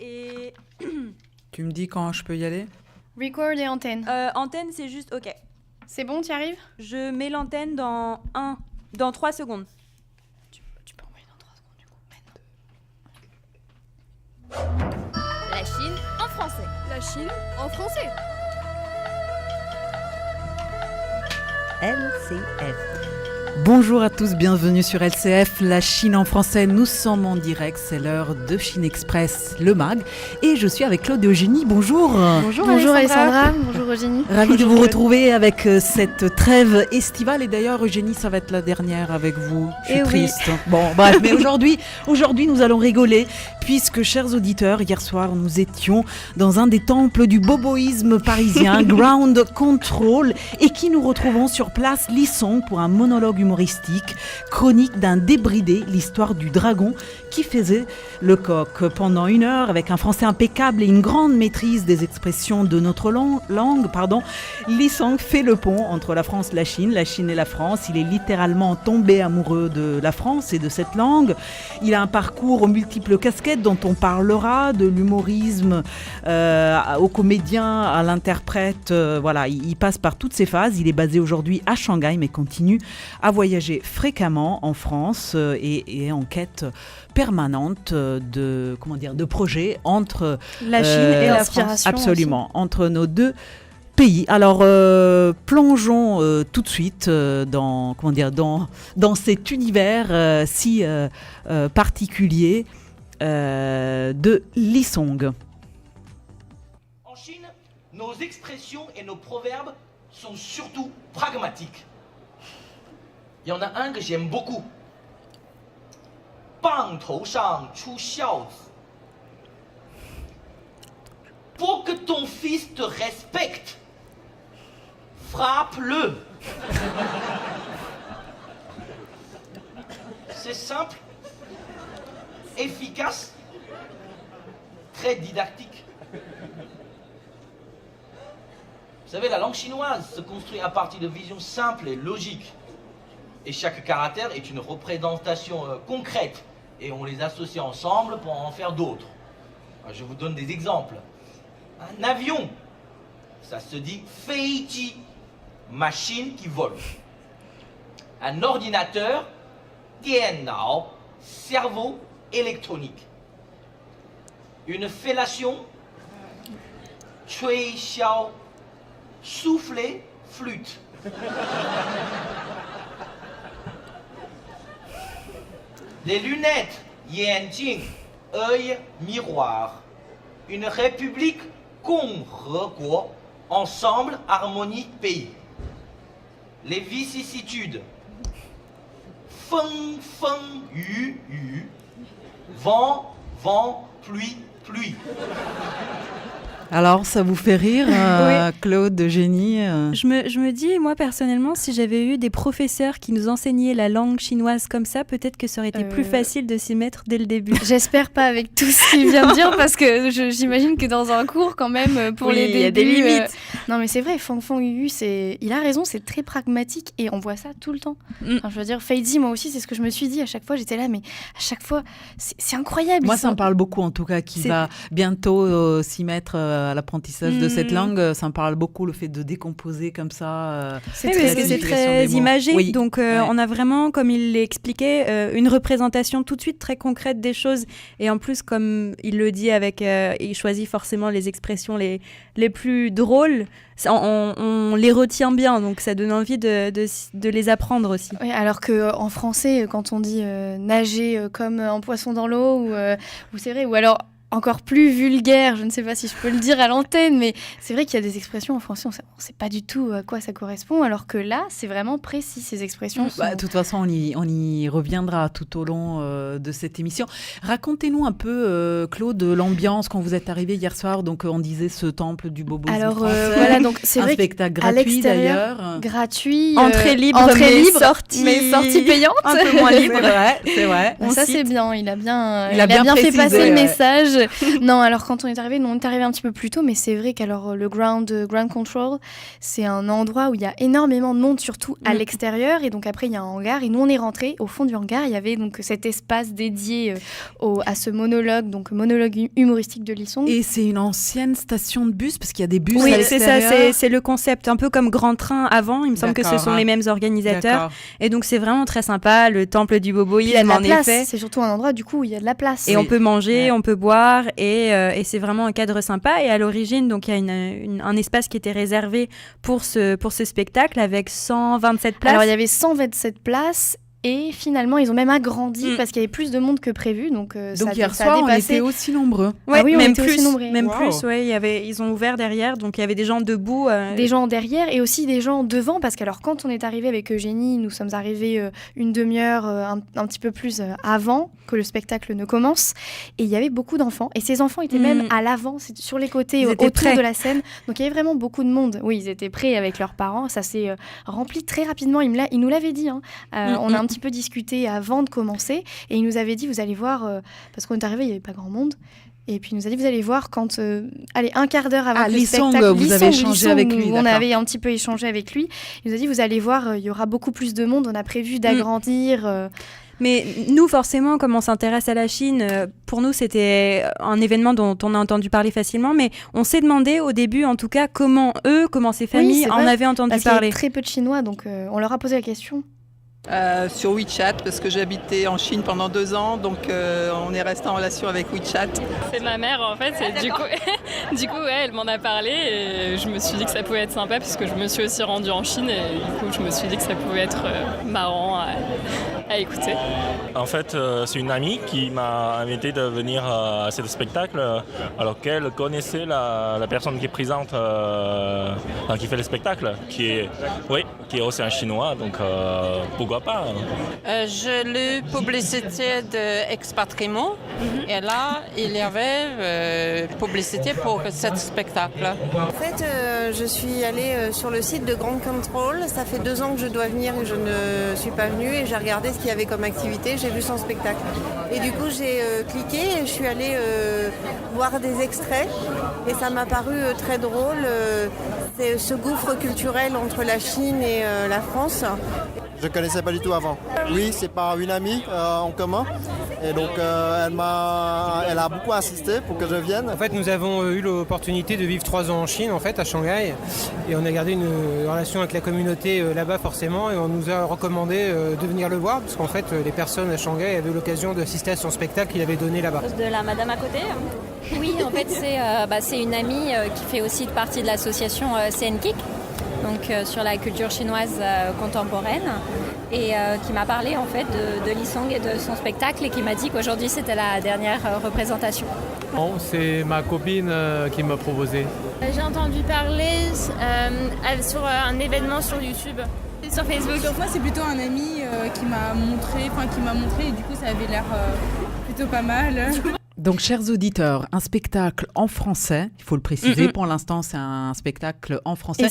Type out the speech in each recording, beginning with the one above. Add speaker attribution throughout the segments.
Speaker 1: Et
Speaker 2: Tu me dis quand je peux y aller?
Speaker 3: Record et antenne.
Speaker 1: antenne, c'est juste OK.
Speaker 3: C'est bon, tu y arrives?
Speaker 1: Je mets l'antenne dans 3 secondes.
Speaker 3: Tu peux envoyer dans 3 secondes du coup.
Speaker 4: La Chine en français.
Speaker 5: La Chine en français.
Speaker 2: LCF. Bonjour à tous, bienvenue sur LCF, la Chine en français. Nous sommes en direct, c'est l'heure de Chine Express, le mag. Et je suis avec Claude et Eugénie, bonjour.
Speaker 3: Bonjour Alessandra. Bonjour Eugénie.
Speaker 2: Ravi de vous retrouver avec cette trêve estivale. Et d'ailleurs, Eugénie, ça va être la dernière avec vous. Je suis triste. Oui. Bon, bref, mais aujourd'hui, nous allons rigoler. Puisque, chers auditeurs, hier soir, nous étions dans un des temples du boboïsme parisien, Ground Control, et qui nous retrouvons sur place Lisong pour un monologue humoristique, chronique d'un débridé, l'histoire du dragon qui faisait le coq. Pendant 1 heure, avec un français impeccable et une grande maîtrise des expressions de notre langue, Lisong fait le pont entre la France et la Chine et la France. Il est littéralement tombé amoureux de la France et de cette langue. Il a un parcours aux multiples casquettes dont on parlera, de l'humorisme au comédien, à l'interprète. Voilà, il passe par toutes ces phases. Il est basé aujourd'hui à Shanghai, mais continue à voyager fréquemment en France et en quête permanente de projets entre
Speaker 1: la Chine et la France.
Speaker 2: Absolument, aussi. Entre nos deux pays. Alors, plongeons tout de suite dans cet univers si particulier de Lisong.
Speaker 6: En Chine, nos expressions et nos proverbes sont surtout pragmatiques. Il y en a un que j'aime beaucoup. 棒头上出孝子. Pour que ton fils te respecte, frappe-le. C'est simple, efficace, très didactique. Vous savez, la langue chinoise se construit à partir de visions simples et logiques. Et chaque caractère est une représentation concrète. Et on les associe ensemble pour en faire d'autres. Je vous donne des exemples. Un avion, ça se dit feiji, machine qui vole. Un ordinateur, dianao, cerveau électronique. Une fellation, chui xiao, souffler, flûte. Les lunettes, yanjing, œil, miroir. Une république, gong, reguo, ensemble, harmonie, pays. Les vicissitudes, feng, feng, yu, yu. Vent, vent, pluie, pluie.
Speaker 2: Alors, ça vous fait rire, oui. Claude, Eugénie
Speaker 1: Je me dis, moi, personnellement, si j'avais eu des professeurs qui nous enseignaient la langue chinoise comme ça, peut-être que ça aurait été plus facile de s'y mettre dès le début.
Speaker 3: J'espère pas avec tout ce qu'il vient de dire, parce que j'imagine que dans un cours, quand même, pour les débuts... il y a des limites. Non, mais c'est vrai, Fang Fang Yu, il a raison, c'est très pragmatique, et on voit ça tout le temps. Enfin, je veux dire, Feiji, moi aussi, c'est ce que je me suis dit. À chaque fois, j'étais là, mais à chaque fois, c'est incroyable.
Speaker 2: Moi, ça me parle beaucoup, en tout cas, qui va bientôt s'y mettre... à l'apprentissage de cette langue, ça me parle beaucoup, le fait de décomposer comme ça.
Speaker 1: C'est très imagé, oui. Donc on a vraiment, comme il l'expliquait, une représentation tout de suite très concrète des choses. Et en plus, comme il le dit, il choisit forcément les expressions les plus drôles. On les retient bien, donc ça donne envie de les apprendre aussi.
Speaker 3: Oui, alors qu'en français, quand on dit nager comme un poisson dans l'eau, ou c'est vrai, ou alors encore plus vulgaire, je ne sais pas si je peux le dire à l'antenne, mais c'est vrai qu'il y a des expressions en français, on ne sait pas du tout à quoi ça correspond, alors que là, c'est vraiment précis, ces expressions.
Speaker 2: De toute façon, on y reviendra tout au long de cette émission. Racontez-nous un peu, Claude, l'ambiance quand vous êtes arrivé hier soir, donc on disait ce temple du bobo.
Speaker 3: Alors voilà, donc c'est vrai
Speaker 2: spectacle gratuit d'ailleurs.
Speaker 3: Gratuit,
Speaker 1: entrée libre, mais sortie payante.
Speaker 3: Un peu moins libre.
Speaker 2: C'est vrai.
Speaker 3: Bon, ça c'est bien, il a bien fait passer le message. Non, alors quand on est arrivé un petit peu plus tôt, mais c'est vrai qu'alors le ground control, c'est un endroit où il y a énormément de monde, surtout à l'extérieur, et donc après il y a un hangar, et nous on est rentrés au fond du hangar, il y avait donc cet espace dédié à ce monologue, donc monologue humoristique de Lee Sung.
Speaker 2: Et c'est une ancienne station de bus, parce qu'il y a des bus
Speaker 1: oui,
Speaker 2: à l'extérieur.
Speaker 1: C'est ça, c'est le concept, un peu comme Grand Train avant, il me semble que ce sont les mêmes organisateurs, et donc c'est vraiment très sympa, le temple du Boboïsme en effet.
Speaker 3: C'est surtout un endroit du coup où il y a de la place.
Speaker 1: Et on peut manger, on peut boire, et c'est vraiment un cadre sympa. Et à l'origine, donc il y a un espace qui était réservé pour ce spectacle avec 127 places.
Speaker 3: Alors il y avait 127 places. Et finalement, ils ont même agrandi parce qu'il y avait plus de monde que prévu. Donc
Speaker 2: hier soir, on était aussi nombreux.
Speaker 3: Ouais, oui, même plus.
Speaker 1: Même plus, ouais. Ils ont ouvert derrière, donc il y avait des gens debout.
Speaker 3: Des gens derrière et aussi des gens devant. Parce qu'alors, quand on est arrivé avec Eugénie, nous sommes arrivés une demi-heure, un petit peu plus avant que le spectacle ne commence. Et il y avait beaucoup d'enfants. Et ces enfants étaient même à l'avant, sur les côtés, autour de la scène. Donc il y avait vraiment beaucoup de monde. Oui, ils étaient prêts avec leurs parents. Ça s'est rempli très rapidement. Il nous l'avait dit. On a un petit peu discuté avant de commencer et il nous avait dit vous allez voir parce qu'on est arrivé il n'y avait pas grand monde et puis il nous a dit vous allez voir quand un quart d'heure avant le spectacle
Speaker 2: vous avez échangé avec lui,
Speaker 3: on avait un petit peu échangé avec lui, il nous a dit vous allez voir il y aura beaucoup plus de monde, on a prévu d'agrandir
Speaker 1: Mais nous, forcément, comme on s'intéresse à la Chine, pour nous, c'était un événement dont on a entendu parler facilement, mais on s'est demandé au début, en tout cas, comment ces familles en avaient entendu parler.
Speaker 3: Il y a très peu de Chinois, donc on leur a posé la question.
Speaker 4: Sur WeChat, parce que j'ai habité en Chine pendant 2 ans, donc on est resté en relation avec WeChat.
Speaker 5: C'est ma mère en fait, et du coup elle m'en a parlé et je me suis dit que ça pouvait être sympa puisque je me suis aussi rendue en Chine et du coup je me suis dit que ça pouvait être marrant à écouter.
Speaker 7: En fait, c'est une amie qui m'a invité de venir à ce spectacle alors qu'elle connaissait la personne qui est présente, qui fait le spectacle, qui est aussi un Chinois, donc pourquoi pas.
Speaker 8: Je l'ai publicité d'Expatrimo et là il y avait publicité pour ce spectacle.
Speaker 9: En fait, je suis allée sur le site de Grand Control. Ça fait 2 ans que je dois venir et je ne suis pas venue et j'ai regardé ce qu'il y avait comme activité. J'ai vu son spectacle. Et du coup, j'ai cliqué et je suis allée voir des extraits et ça m'a paru très drôle. C'est ce gouffre culturel entre la Chine et la France.
Speaker 10: Je ne connaissais pas du tout avant. Oui, c'est par une amie en commun. Et donc, elle a beaucoup insisté pour que je vienne.
Speaker 11: En fait, nous avons eu l'opportunité de vivre 3 ans en Chine, en fait, à Shanghai. Et on a gardé une relation avec la communauté là-bas, forcément. Et on nous a recommandé de venir le voir, parce qu'en fait, les personnes à Shanghai avaient l'occasion d'assister à son spectacle qu'il avait donné là-bas.
Speaker 12: De la madame à côté. Oui, en fait, c'est une amie qui fait aussi partie de l'association CNKIC. Donc sur la culture chinoise contemporaine et qui m'a parlé en fait de Lee Sung et de son spectacle et qui m'a dit qu'aujourd'hui c'était la dernière représentation.
Speaker 13: Non, c'est ma copine qui m'a proposé.
Speaker 14: J'ai entendu parler sur un événement sur YouTube, sur Facebook.
Speaker 15: Donc moi c'est plutôt un ami qui m'a montré et du coup ça avait l'air plutôt pas mal.
Speaker 2: Donc, chers auditeurs, un spectacle en français, il faut le préciser, pour l'instant, c'est un spectacle en français.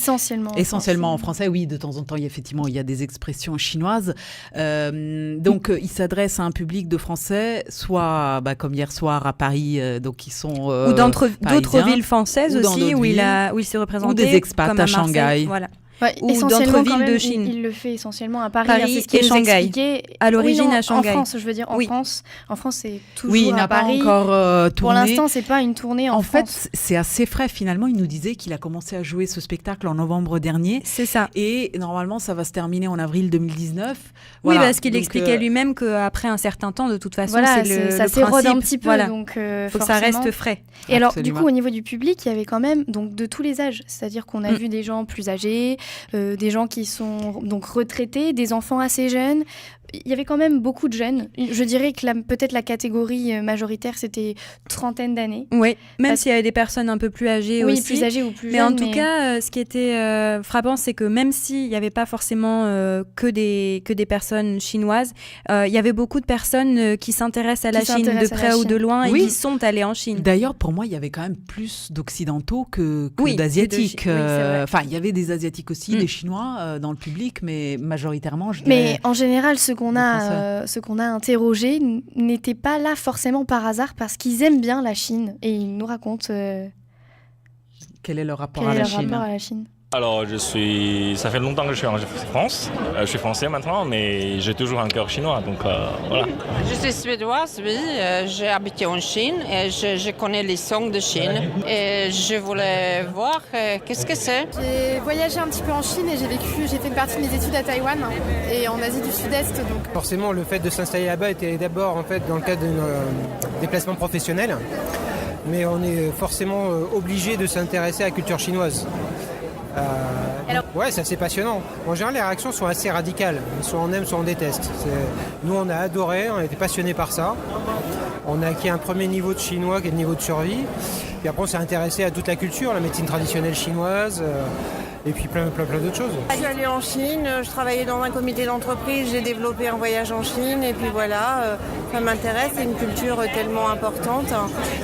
Speaker 3: Essentiellement
Speaker 2: en français, oui, de temps en temps, il y a des expressions chinoises. Donc, il s'adresse à un public de Français, soit comme hier soir à Paris, donc qui sont
Speaker 1: ou d'autres villes françaises aussi, où il s'est représenté.
Speaker 2: Ou des expats
Speaker 1: comme
Speaker 2: à Shanghai.
Speaker 1: Voilà.
Speaker 3: Ouais,
Speaker 1: ou d'autres villes de Chine.
Speaker 3: Il le fait essentiellement à Paris
Speaker 1: et Shanghai. À l'origine à Shanghai.
Speaker 3: En France, je veux dire, en France, c'est toujours
Speaker 2: il n'a
Speaker 3: à Paris.
Speaker 2: Pas encore tourné.
Speaker 3: Pour l'instant, c'est pas une tournée en France.
Speaker 2: En fait, c'est assez frais. Finalement, il nous disait qu'il a commencé à jouer ce spectacle en novembre dernier.
Speaker 1: C'est ça.
Speaker 2: Et normalement, ça va se terminer en avril 2019.
Speaker 1: Oui, parce qu'il expliquait lui-même qu'après un certain temps, de toute façon,
Speaker 3: ça s'érode un petit peu.
Speaker 1: Voilà.
Speaker 3: Donc,
Speaker 1: faut que ça reste frais.
Speaker 3: Et alors, du coup, au niveau du public, il y avait quand même donc de tous les âges. C'est-à-dire qu'on a vu des gens plus âgés, des gens qui sont donc retraités, des enfants assez jeunes. Il y avait quand même beaucoup de jeunes. Je dirais que peut-être la catégorie majoritaire, c'était 30aine d'années.
Speaker 1: Oui, même s'il y avait des personnes un peu plus âgées aussi.
Speaker 3: Oui, plus âgées ou plus jeunes.
Speaker 1: Mais en tout cas, ce qui était frappant, c'est que même s'il n'y avait pas forcément que des personnes chinoises, il y avait beaucoup de personnes qui s'intéressent à la Chine de près ou de loin et qui sont allées en Chine.
Speaker 2: D'ailleurs, pour moi, il y avait quand même plus d'Occidentaux que d'Asiatiques. Il y avait des Asiatiques aussi, des Chinois dans le public, mais majoritairement, je dirais...
Speaker 3: Mais en général, ce qu'on a interrogés n'étaient pas là forcément par hasard parce qu'ils aiment bien la Chine et ils nous racontent
Speaker 2: quel est leur rapport à la Chine.
Speaker 7: Alors, ça fait longtemps que je suis en France. Je suis français maintenant, mais j'ai toujours un cœur chinois, donc voilà.
Speaker 8: Je suis suédoise, oui. J'ai habité en Chine et je connais les songs de Chine. Et je voulais voir qu'est-ce que c'est.
Speaker 16: J'ai voyagé un petit peu en Chine et j'ai fait une partie de mes études à Taïwan et en Asie du Sud-Est. Donc.
Speaker 11: Forcément, le fait de s'installer là-bas était d'abord en fait, dans le cadre d'un déplacement professionnel. Mais on est forcément obligé de s'intéresser à la culture chinoise. Ouais, c'est assez passionnant. En général, les réactions sont assez radicales. Soit on aime, soit on déteste. Nous, on a adoré, on était passionnés par ça. On a acquis un premier niveau de chinois qui est le niveau de survie. Puis après, on s'est intéressé à toute la culture, la médecine traditionnelle chinoise. Et puis plein d'autres choses.
Speaker 9: Je suis allée en Chine, je travaillais dans un comité d'entreprise, j'ai développé un voyage en Chine et puis voilà, ça m'intéresse, c'est une culture tellement importante.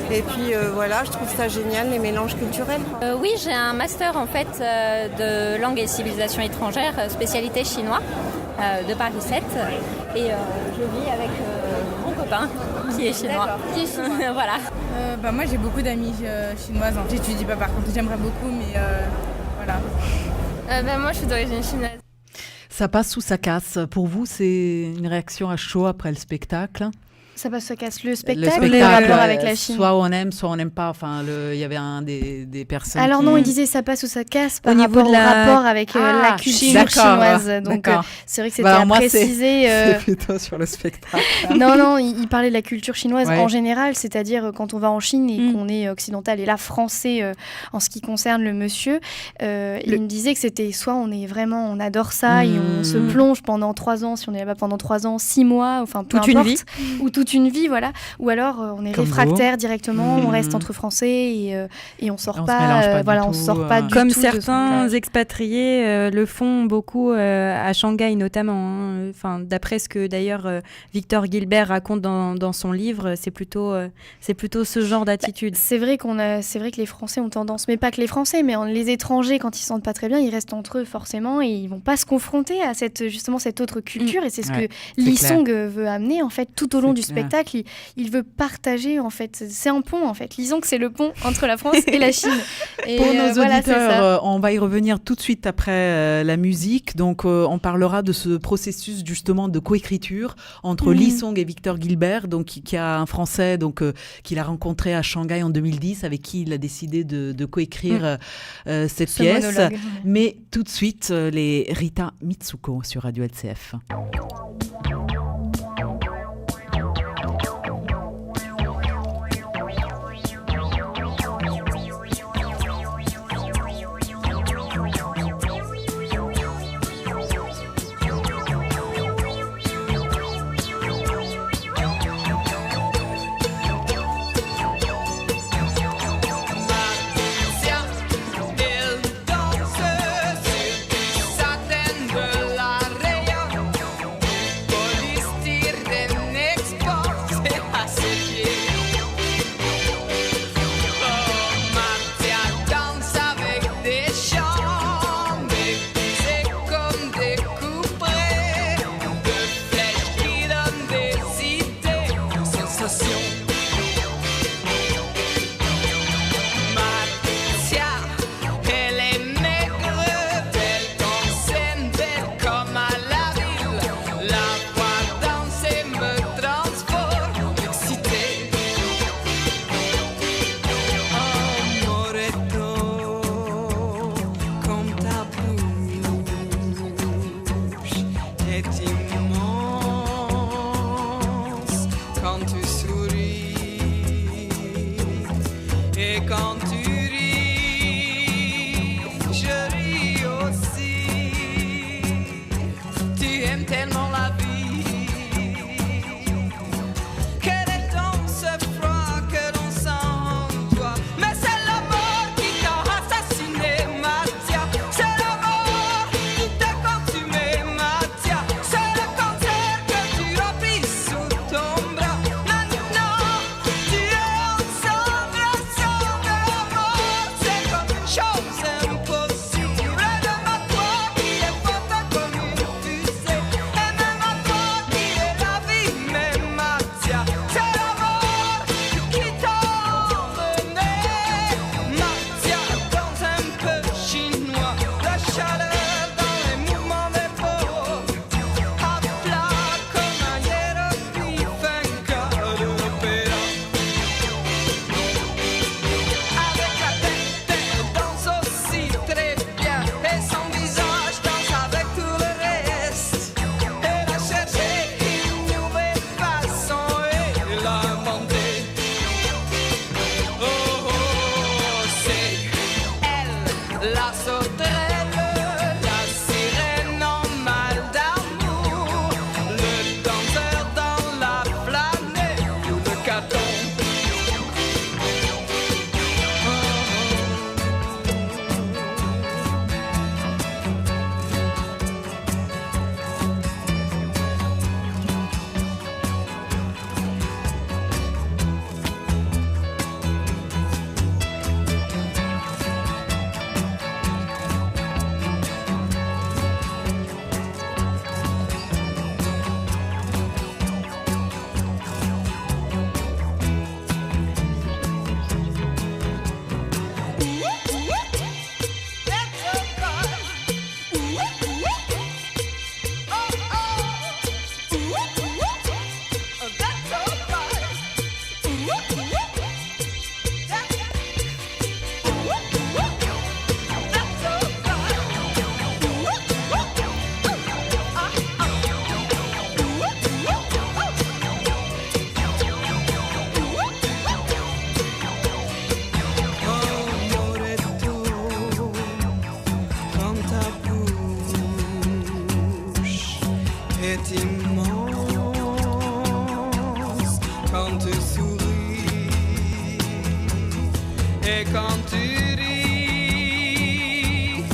Speaker 9: Et puis voilà, je trouve ça génial, les mélanges culturels.
Speaker 12: Oui, j'ai un master en fait de langue et civilisation étrangère, spécialité chinois, de Paris 7. Et je vis avec mon copain qui est chinois. Voilà.
Speaker 15: Moi j'ai beaucoup d'amis chinoises, j'étudie pas par contre, j'aimerais beaucoup mais... Voilà.
Speaker 14: Moi, je suis d'origine chinoise.
Speaker 2: Ça passe ou ça casse? Pour vous, c'est une réaction à chaud après le spectacle?
Speaker 3: Ça passe, ça casse. Le spectacle, le rapport avec la Chine.
Speaker 2: Soit on aime, soit on n'aime pas. Enfin, il y avait des personnes.
Speaker 3: Alors non, il disait ça passe ou ça casse par rapport au rapport avec la culture chinoise. Donc c'est vrai que c'était à préciser.
Speaker 2: C'est plutôt sur le spectacle.
Speaker 3: Non, il parlait de la culture chinoise en général, c'est-à-dire quand on va en Chine et qu'on est occidental et là français en ce qui concerne le monsieur. Il me disait que c'était soit on adore ça et on se plonge pendant 3 ans, si on est là-bas pendant 3 ans, 6 mois, enfin peu importe,
Speaker 1: une vie.
Speaker 3: Ou toute une vie, voilà. Ou alors on est comme réfractaire directement, on reste entre Français et on sort pas, on sort pas du
Speaker 1: comme
Speaker 3: tout. Comme
Speaker 1: certains expatriés le font beaucoup à Shanghai notamment. Enfin, d'après ce que d'ailleurs Victor Gilbert raconte dans son livre, c'est plutôt ce genre d'attitude.
Speaker 3: C'est vrai que les Français ont tendance, mais pas que les Français, mais les étrangers quand ils se sentent pas très bien, ils restent entre eux forcément et ils vont pas se confronter à cette autre culture et c'est ce que Lee Song veut amener en fait tout au long du spectacle. Il veut partager en fait, c'est un pont en fait. Lisons que c'est le pont entre la France et la Chine. Et
Speaker 2: pour nos auditeurs, on va y revenir tout de suite après la musique. Donc on parlera de ce processus justement de coécriture entre Lee Song et Victor Gilbert, donc qui a un Français qu'il a rencontré à Shanghai en 2010, avec qui il a décidé de coécrire cette pièce. Monologue. Mais tout de suite, les Rita Mitsuko sur Radio LCF.
Speaker 17: Et quand tu ris,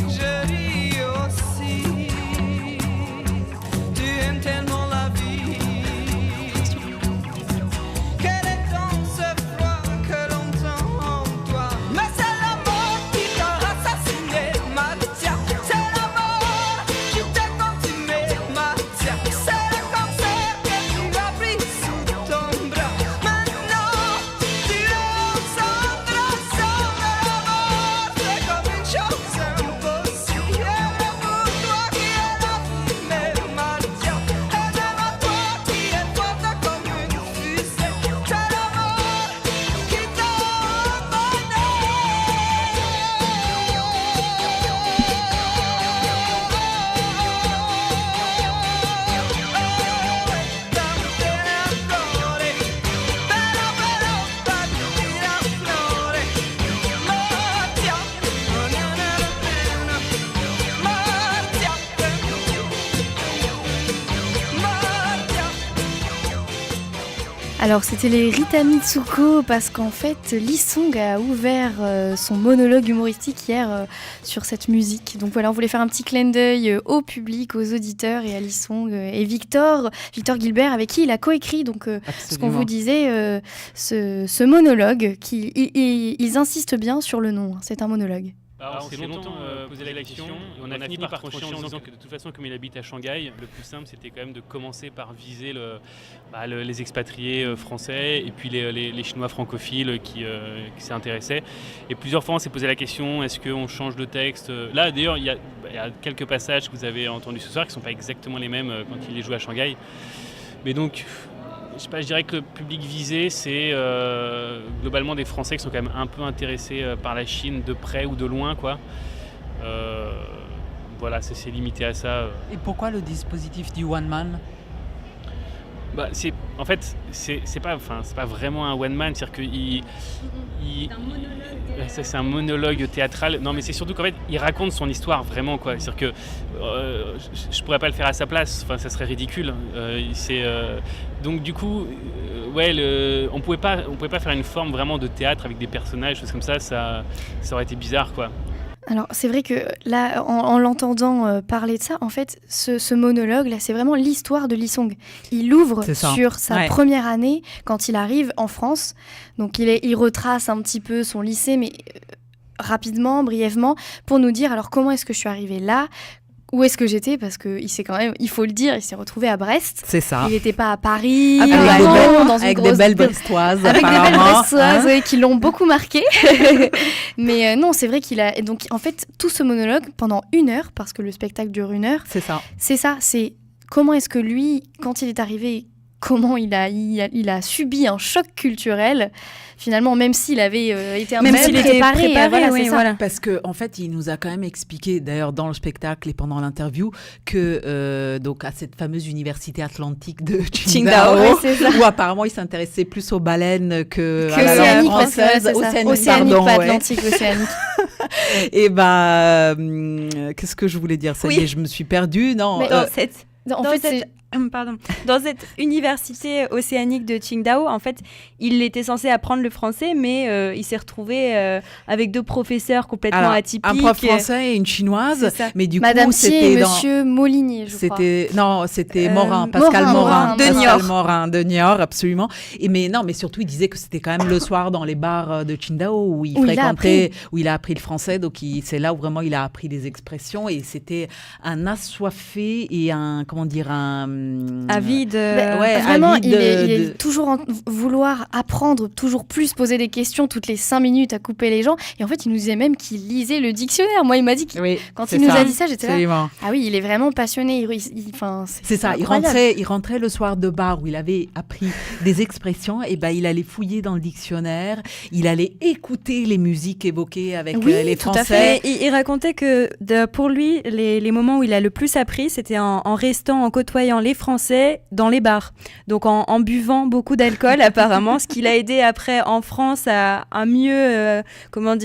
Speaker 17: je ris aussi. Tu aimes tellement la vie. Quel est donc ce froid que l'on entend en toi? Mais c'est la mort qui t'a assassiné, Mathia. C'est la mort qui t'a consumé, Mathia. C'est le cancer que tu as pris sous ton bras. Maintenant, tu es en cendres, sans la mort. C'est comme une chose impossible. Et pour toi qui es la fumée, Mathia. Et même à toi qui est forte comme une fusée. C'est la mort qui t'a
Speaker 3: Alors c'était les Rita Mitsuko parce qu'en fait Lee Sung a ouvert son monologue humoristique hier sur cette musique. Donc voilà, on voulait faire un petit clin d'œil au public, aux auditeurs et à Lee Sung et Victor Gilbert avec qui il a coécrit donc ce qu'on vous disait, ce monologue. Ils insistent bien sur le nom, c'est un monologue.
Speaker 18: Alors, on s'est longtemps posé la question et on a fini par trancher en disant que de toute façon, comme il habite à Shanghai, le plus simple c'était quand même de commencer par viser les expatriés français et puis les Chinois francophiles qui s'y intéressaient. Et plusieurs fois on s'est posé la question, est-ce qu'on change de texte? Là d'ailleurs il y a quelques passages que vous avez entendus ce soir qui ne sont pas exactement les mêmes quand il les joue à Shanghai. Mais donc, je dirais que le public visé, c'est globalement des Français qui sont quand même un peu intéressés par la Chine de près ou de loin, quoi. Voilà, c'est limité à ça.
Speaker 2: Et pourquoi le dispositif du one man?
Speaker 18: C'est pas vraiment un one man, c'est-à-dire que c'est un monologue théâtral. Non, mais c'est surtout qu'en fait, il raconte son histoire vraiment, quoi. C'est-à-dire que je pourrais pas le faire à sa place. Enfin, ça serait ridicule. Donc du coup, on pouvait pas faire une forme vraiment de théâtre avec des personnages, choses comme ça. Ça aurait été bizarre, quoi.
Speaker 3: Alors c'est vrai que là, en l'entendant parler de ça, en fait, ce monologue là, c'est vraiment l'histoire de Lee Sung. Il ouvre sur sa première année quand il arrive en France. Donc il retrace un petit peu son lycée, mais rapidement, brièvement, pour nous dire alors comment est-ce que je suis arrivée là. Où est-ce que j'étais? Parce qu'il s'est quand même, il faut le dire, il s'est retrouvé à Brest.
Speaker 2: C'est ça.
Speaker 3: Il n'était pas à Paris.
Speaker 2: Avec des belles brestoises.
Speaker 3: Avec des belles brestoises, oui, qui l'ont beaucoup marqué. Mais non, c'est vrai qu'il a. Donc, en fait, tout ce monologue, pendant 1 heure, parce que le spectacle dure 1 heure.
Speaker 2: C'est ça.
Speaker 3: C'est comment est-ce que lui, quand il est arrivé, comment il a subi un choc culturel. Finalement, même s'il avait été un peu préparé.
Speaker 2: Voilà. Parce qu'en fait, il nous a quand même expliqué, d'ailleurs dans le spectacle et pendant l'interview, que donc à cette fameuse université atlantique de Qingdao, où apparemment il s'intéressait plus aux baleines que à la langue française.
Speaker 3: Océanique, pas atlantique, océanique.
Speaker 2: Et qu'est-ce que je voulais dire? Ça y est, je me suis perdue. Non.
Speaker 1: Dans cette université océanique de Qingdao, en fait, il était censé apprendre le français, mais il s'est retrouvé avec 2 professeurs complètement atypiques.
Speaker 2: Un prof français et une chinoise. Mais du
Speaker 3: Madame
Speaker 2: coup,
Speaker 3: c'était et Monsieur Molinier, je crois.
Speaker 2: C'était Morin, Pascal Morin
Speaker 3: de
Speaker 2: Niort, absolument. Mais surtout, il disait que c'était quand même le soir dans les bars de Qingdao où il fréquentait, où il a appris le français. Donc c'est là où vraiment il a appris les expressions et c'était un assoiffé et
Speaker 1: avide.
Speaker 3: Vraiment, il est toujours en vouloir apprendre, toujours plus poser des questions toutes les 5 minutes à couper les gens. Et en fait, il nous disait même qu'il lisait le dictionnaire. Moi, il m'a dit quand il nous a dit ça, j'étais là. Ah oui, il est vraiment passionné.
Speaker 2: C'est ça. Il rentrait le soir de bar où il avait appris des expressions. Et il allait fouiller dans le dictionnaire. Il allait écouter les musiques évoquées avec les Français.
Speaker 1: Tout à fait. Il racontait que pour lui, les moments où il a le plus appris, c'était en restant, en côtoyant les Français dans les bars. Donc en buvant beaucoup d'alcool apparemment, ce qui l'a aidé après en France à mieux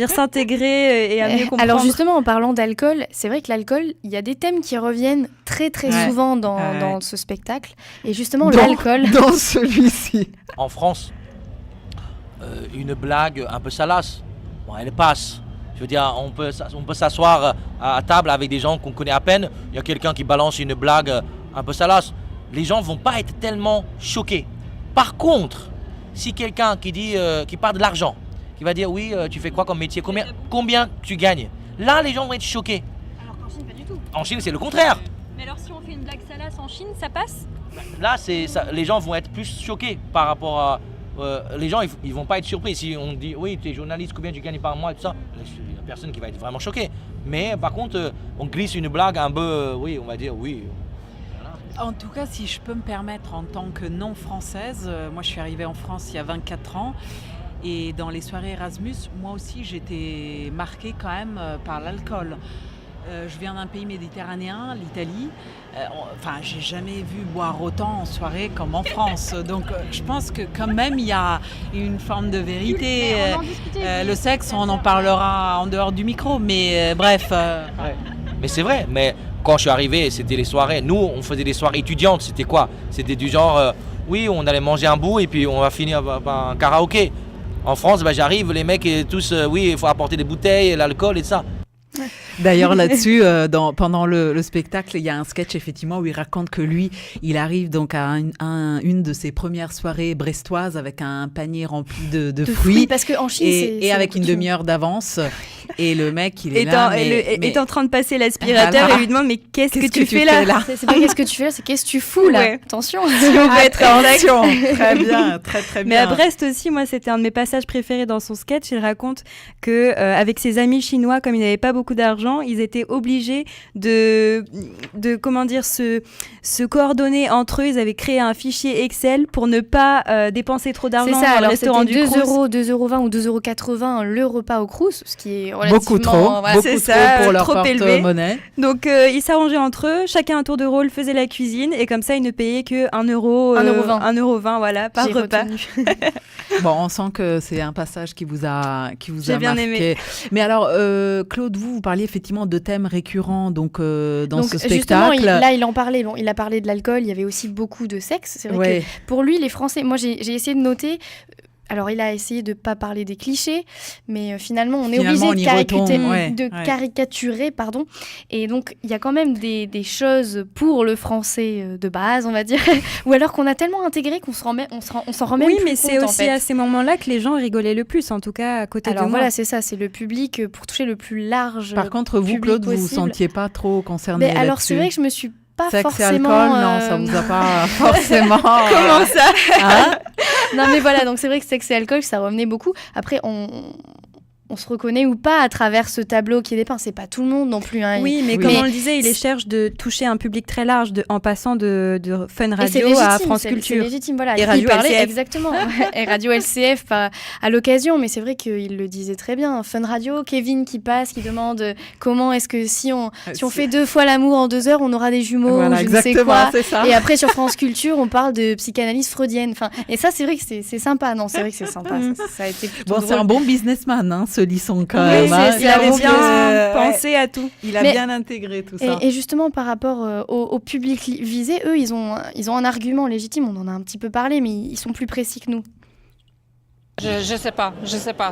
Speaker 1: s'intégrer et à mieux comprendre.
Speaker 3: Alors justement, en parlant d'alcool, c'est vrai que l'alcool, il y a des thèmes qui reviennent très très souvent dans ce spectacle. Et justement, l'alcool...
Speaker 2: Dans celui-ci.
Speaker 6: En France, une blague un peu salace bon, elle passe. Je veux dire, on peut s'asseoir à table avec des gens qu'on connaît à peine. Il y a quelqu'un qui balance une blague un peu salace. Les gens vont pas être tellement choqués. Par contre, si quelqu'un qui parle de l'argent, qui va dire oui, tu fais quoi comme métier, combien tu gagnes, là les gens vont être choqués.
Speaker 19: Alors qu'en Chine, pas du tout.
Speaker 6: En Chine, c'est le contraire.
Speaker 19: Mais alors si on fait une blague salace en Chine, ça passe?
Speaker 6: Là, les gens vont être plus choqués par rapport à... les gens, ils vont pas être surpris. Si on dit oui, tu es journaliste, combien tu gagnes par mois et tout ça, il n'y a personne qui va être vraiment choqué. Mais par contre, on glisse une blague un peu, oui, on va dire oui.
Speaker 2: En tout cas, si je peux me permettre, en tant que non-française, moi je suis arrivée en France il y a 24 ans, et dans les soirées Erasmus, moi aussi j'étais marquée quand même par l'alcool. Je viens d'un pays méditerranéen, l'Italie. J'ai jamais vu boire autant en soirée comme en France. Donc, je pense que quand même, il y a une forme de vérité. Le sexe, on en parlera en dehors du micro, mais bref.
Speaker 6: Mais c'est vrai, mais quand je suis arrivé, c'était les soirées. Nous, on faisait des soirées étudiantes. C'était quoi? C'était du genre, oui, on allait manger un bout et puis on va finir par un karaoké. En France, j'arrive, les mecs tous, oui, il faut apporter des bouteilles, l'alcool et ça.
Speaker 2: D'ailleurs, là-dessus, pendant le spectacle, il y a un sketch effectivement où il raconte que lui, il arrive donc à une de ses premières soirées brestoises avec un panier rempli de fruits.
Speaker 3: Parce qu'en Chine,
Speaker 2: et avec une demi-heure d'avance. Et le mec, il est
Speaker 1: est en train de passer l'aspirateur et lui demande mais qu'est-ce que tu fais là?
Speaker 3: C'est pas qu'est-ce que tu fais là, c'est qu'est-ce que tu fous là. Attention.
Speaker 2: Attention. Très bien, très très bien.
Speaker 1: Mais à Brest aussi, moi, c'était un de mes passages préférés dans son sketch. Il raconte que avec ses amis chinois, comme ils n'avaient pas beaucoup d'argent, ils étaient obligés de comment dire, se coordonner entre eux. Ils avaient créé un fichier Excel pour ne pas dépenser trop d'argent dans le restaurant du Crous.
Speaker 3: 2,20 € ou 2,80 € le repas au Crous, ce qui est relativement...
Speaker 2: Beaucoup trop, beaucoup trop pour leur porte-monnaie.
Speaker 1: Donc, ils s'arrangeaient entre eux. Chacun à tour de rôle faisait la cuisine. Et comme ça, ils ne payaient que 1,20 €, voilà, par repas.
Speaker 2: Bon, on sent que c'est un passage qui vous a
Speaker 1: J'ai bien
Speaker 2: marqué.
Speaker 1: aimé.
Speaker 2: Mais alors, Claude, vous parliez effectivement de thèmes récurrents dans ce spectacle.
Speaker 3: Justement, il en parlait. Bon, il a parlé de l'alcool, il y avait aussi beaucoup de sexe. C'est vrai que pour lui, les Français, moi j'ai essayé de noter. Alors, il a essayé de ne pas parler des clichés, mais finalement, on est obligé de caricaturer. Et donc, il y a quand même des choses pour le français de base, on va dire, ou alors qu'on a tellement intégré qu'on s'en rend même plus compte.
Speaker 1: Oui, mais c'est aussi à ces moments-là que les gens rigolaient le plus, en tout cas à côté de moi.
Speaker 3: Alors voilà, c'est ça, c'est le public pour toucher le plus large.
Speaker 2: Par contre, vous, Claude, vous vous sentiez pas trop concerné là-dessus?
Speaker 3: Alors, c'est vrai que je me suis pas
Speaker 2: sexe
Speaker 3: forcément...
Speaker 2: et alcool, non, ça vous a pas forcément...
Speaker 3: Comment ça Non mais voilà, donc c'est vrai que sexe et alcool, ça revenait beaucoup. Après, on se reconnaît ou pas à travers ce tableau qui est dépeint. C'est pas tout le monde non plus. Hein.
Speaker 1: Oui, mais comme on le disait, il cherche de toucher un public très large en passant de Fun Radio à France Culture.
Speaker 3: C'est légitime, voilà.
Speaker 1: Et Radio LCF.
Speaker 3: Exactement. Et Radio LCF à l'occasion, mais c'est vrai qu'il le disait très bien. Fun Radio, Kevin qui passe, qui demande comment est-ce que si on fait 2 fois l'amour en 2 heures, on aura des jumeaux,
Speaker 2: voilà,
Speaker 3: je ne sais quoi.
Speaker 2: Ça.
Speaker 3: Et après sur France Culture, on parle de psychanalyse freudienne. Enfin, et ça, c'est vrai que c'est sympa. Non, c'est vrai que c'est sympa. Ça a été plutôt drôle.
Speaker 2: C'est un bon businessman, hein, ce Lisson quand même.
Speaker 1: Il avait bien pensé à tout.
Speaker 2: Il a bien intégré tout ça.
Speaker 3: Et justement, par rapport au public visé, eux, ils ont un argument légitime. On en a un petit peu parlé, mais ils sont plus précis que nous.
Speaker 8: Je sais pas,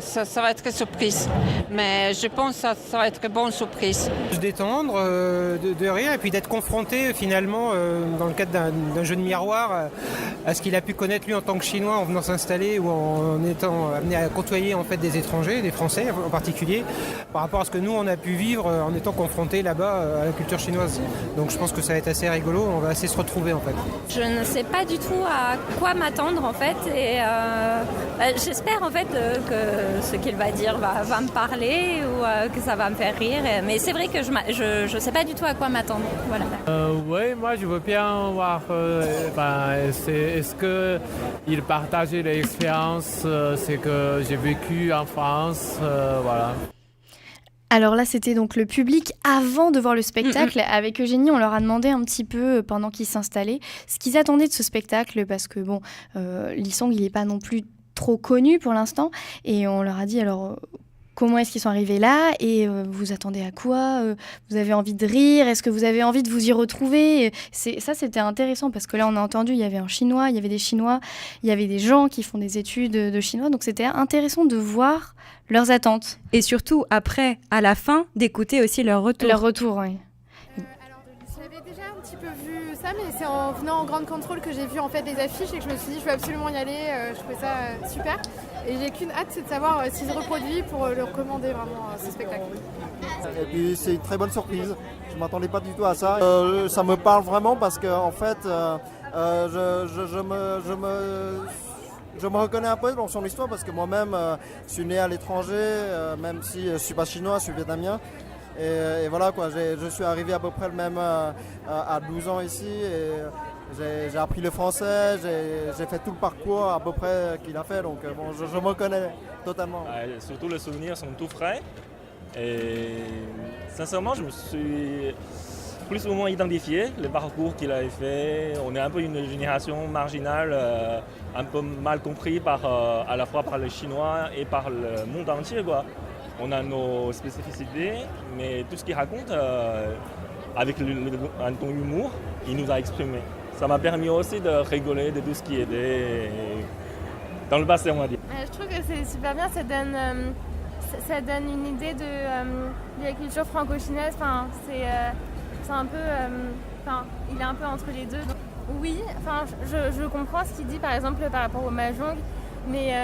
Speaker 8: ça va être surprise, mais je pense que ça va être une bonne surprise.
Speaker 11: Se détendre, de rire et puis d'être confronté finalement dans le cadre d'un jeu de miroir à ce qu'il a pu connaître lui en tant que Chinois en venant s'installer ou en étant amené à côtoyer en fait des étrangers, des Français en particulier, par rapport à ce que nous on a pu vivre en étant confrontés là-bas à la culture chinoise. Donc je pense que ça va être assez rigolo, on va assez se retrouver en fait.
Speaker 12: Je ne sais pas du tout à quoi m'attendre en fait et j'espère en fait que ce qu'il va dire va me parler ou que ça va me faire rire. Mais c'est vrai que je ne sais pas du tout à quoi m'attendre. Voilà.
Speaker 13: Oui, moi je veux bien voir est-ce qu'il partage l'expérience, c'est que j'ai vécu en France. Voilà.
Speaker 3: Alors là, c'était donc le public avant de voir le spectacle. Avec Eugénie, on leur a demandé un petit peu, pendant qu'ils s'installaient, ce qu'ils attendaient de ce spectacle, parce que Lisong, il n'est pas non plus trop connu pour l'instant, et on leur a dit alors comment est-ce qu'ils sont arrivés là et vous attendez à quoi, vous avez envie de rire, est-ce que vous avez envie de vous y retrouver. Ça, c'était intéressant parce que là, on a entendu, il y avait un Chinois, il y avait des Chinois, il y avait des gens qui font des études de chinois, donc c'était intéressant de voir leurs attentes.
Speaker 1: Et surtout, après, à la fin, d'écouter aussi leur retour.
Speaker 3: Leur retour, oui.
Speaker 16: J'avais déjà un petit peu vu ça, mais c'est en venant en grande contrôle que j'ai vu en fait les affiches et que je me suis dit je veux absolument y aller, je trouvais ça super. Et j'ai qu'une hâte, c'est de savoir s'il se reproduit pour le recommander vraiment ce spectacle.
Speaker 10: Et puis c'est une très bonne surprise, je ne m'attendais pas du tout à ça. Ça me parle vraiment parce que en fait je me reconnais un peu dans son histoire parce que moi-même je suis né à l'étranger, même si je ne suis pas chinois, je suis vietnamien. Et voilà quoi, je suis arrivé à peu près le même à 12 ans ici et j'ai appris le français, j'ai fait tout le parcours à peu près qu'il a fait, donc bon, je me reconnais totalement.
Speaker 7: Surtout les souvenirs sont tout frais et sincèrement je me suis plus ou moins identifié le parcours qu'il avait fait. On est un peu une génération marginale, un peu mal compris à la fois par les Chinois et par le monde entier quoi. On a nos spécificités, mais tout ce qu'il raconte, avec un ton humour, il nous a exprimé. Ça m'a permis aussi de rigoler de tout ce qui était dans le passé, on va dire.
Speaker 14: Je trouve que c'est super bien, ça donne une idée de la culture franco-chinoise. Enfin, c'est un peu, il est un peu entre les deux. Donc, oui, je comprends ce qu'il dit, par exemple, par rapport au mahjong. Mais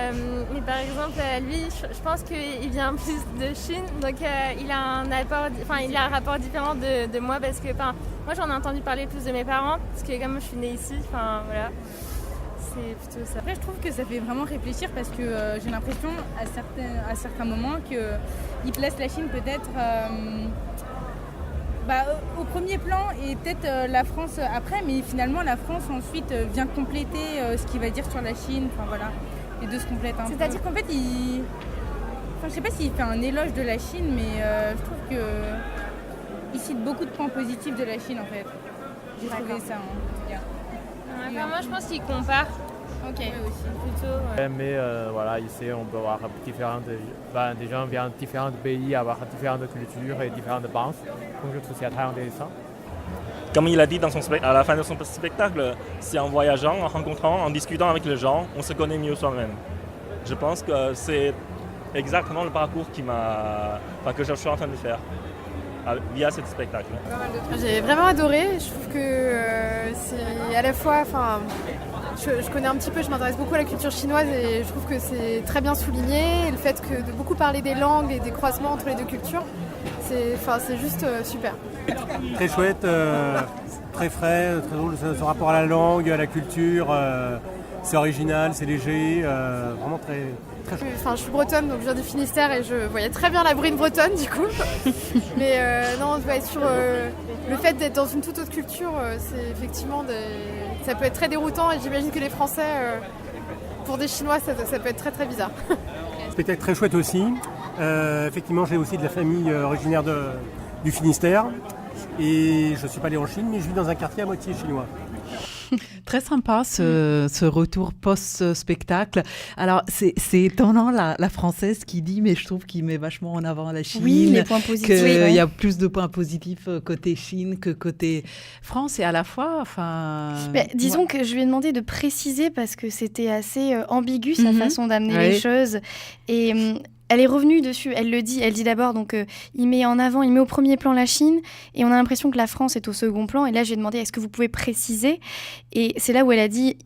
Speaker 14: par exemple, lui, je pense qu'il vient plus de Chine, donc il a un rapport différent de moi parce que moi j'en ai entendu parler plus de mes parents, parce que comme je suis née ici, voilà, c'est plutôt ça.
Speaker 15: Après, je trouve que ça fait vraiment réfléchir parce que j'ai l'impression à certains moments qu'il place la Chine peut-être au premier plan et peut-être la France après, mais finalement la France ensuite vient compléter ce qu'il va dire sur la Chine, voilà. Les deux se complètent un peu. C'est-à-dire qu'en fait, je sais pas s'il fait un éloge de la Chine, mais je trouve qu'il cite beaucoup de points positifs de la Chine, en fait. J'ai trouvé ça, en tout cas.
Speaker 14: Moi, je pense qu'il compare.
Speaker 15: Ok. Ouais, aussi.
Speaker 14: Plutôt, ouais.
Speaker 13: Mais voilà, ici, on peut voir des gens viennent de différents pays, avoir différentes cultures et différentes danses. Donc, je trouve ça très intéressant.
Speaker 7: Comme il a dit à la fin de son spectacle, c'est en voyageant, en rencontrant, en discutant avec les gens, on se connaît mieux soi-même. Je pense que c'est exactement le parcours que je suis en train de faire via ce spectacle.
Speaker 16: J'ai vraiment adoré. Je trouve que c'est à la fois, je connais un petit peu, je m'intéresse beaucoup à la culture chinoise et je trouve que c'est très bien souligné. Et le fait de beaucoup parler des langues et des croisements entre les deux cultures, c'est juste super.
Speaker 11: Très chouette, très frais, très drôle, ce rapport à la langue, à la culture, c'est original, c'est léger, vraiment très chouette.
Speaker 16: Je suis bretonne, donc je viens du Finistère et je voyais très bien la brune bretonne du coup. Mais non, sur le fait d'être dans une toute autre culture, c'est effectivement ça peut être très déroutant et j'imagine que les Français, pour des Chinois, ça peut être très très bizarre.
Speaker 11: Spectacle très chouette aussi. Effectivement, j'ai aussi de la famille originaire du Finistère et je ne suis pas allé en Chine, mais je vis dans un quartier à moitié chinois.
Speaker 2: Très sympa ce retour post-spectacle. Alors c'est étonnant la française qui dit, mais je trouve qu'il met vachement en avant la Chine.
Speaker 3: Oui, les points positifs.
Speaker 2: Qu'il y a plus de points positifs côté Chine que côté France et à la fois,
Speaker 3: disons que je lui ai demandé de préciser parce que c'était assez ambigu sa façon d'amener les choses et elle est revenue dessus, elle dit d'abord, donc il met au premier plan la Chine, et on a l'impression que la France est au second plan, et là j'ai demandé, est-ce que vous pouvez préciser ? Et c'est là où elle a dit,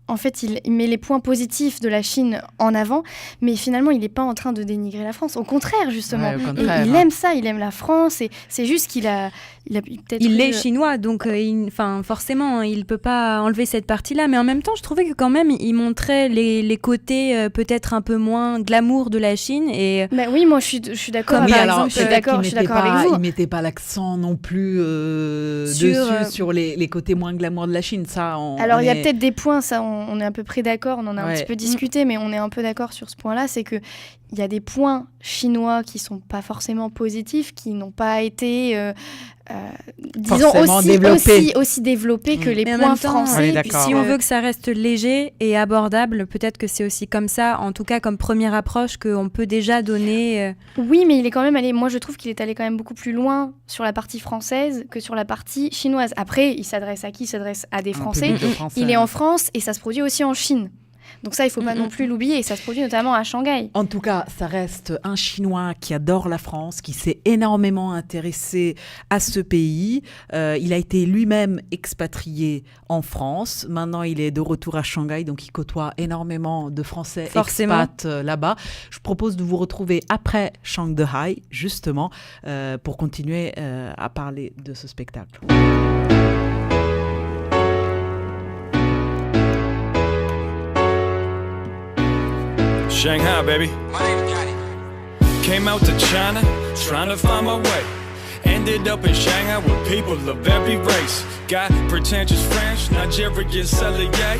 Speaker 3: en fait, il met les points positifs de la Chine en avant, mais finalement, il n'est pas en train de dénigrer la France. Au contraire, justement. Ouais, il aime ça, il aime la France, et c'est juste qu'il a peut-être...
Speaker 1: Il est chinois, donc forcément, il ne peut pas enlever cette partie-là. Mais en même temps, je trouvais que quand même, il montrait les côtés peut-être un peu moins glamour de la Chine. Et...
Speaker 3: oui, moi, je suis d'accord. Je suis d'accord avec vous.
Speaker 2: Il ne mettait pas l'accent non plus sur les côtés moins glamour de la Chine. Ça,
Speaker 3: alors, il y a peut-être des points, ça, on est à peu près d'accord, on en a un petit peu discuté, mais on est un peu d'accord sur ce point-là, c'est que il y a des points chinois qui sont pas forcément positifs, qui n'ont pas été disons aussi développés que les points français.
Speaker 1: Puis si on veut que ça reste léger et abordable, peut-être que c'est aussi comme ça, en tout cas comme première approche, qu'on peut déjà donner...
Speaker 3: Oui, mais il est quand même allé... Moi, je trouve qu'il est allé quand même beaucoup plus loin sur la partie française que sur la partie chinoise. Après, il s'adresse à qui ? Il s'adresse à des Français. Il est en France et ça se produit aussi en Chine. Donc ça, il ne faut pas non plus l'oublier, et ça se produit notamment à Shanghai.
Speaker 2: En tout cas, ça reste un Chinois qui adore la France, qui s'est énormément intéressé à ce pays. Il a été lui-même expatrié en France. Maintenant, il est de retour à Shanghai, donc il côtoie énormément de Français expats là-bas. Je propose de vous retrouver après Shanghai, justement, pour continuer à parler de ce spectacle.
Speaker 20: Shanghai, baby. Came out to China, trying to find my way. Ended up in Shanghai with people of every race. Got pretentious French, Nigerian sommelier,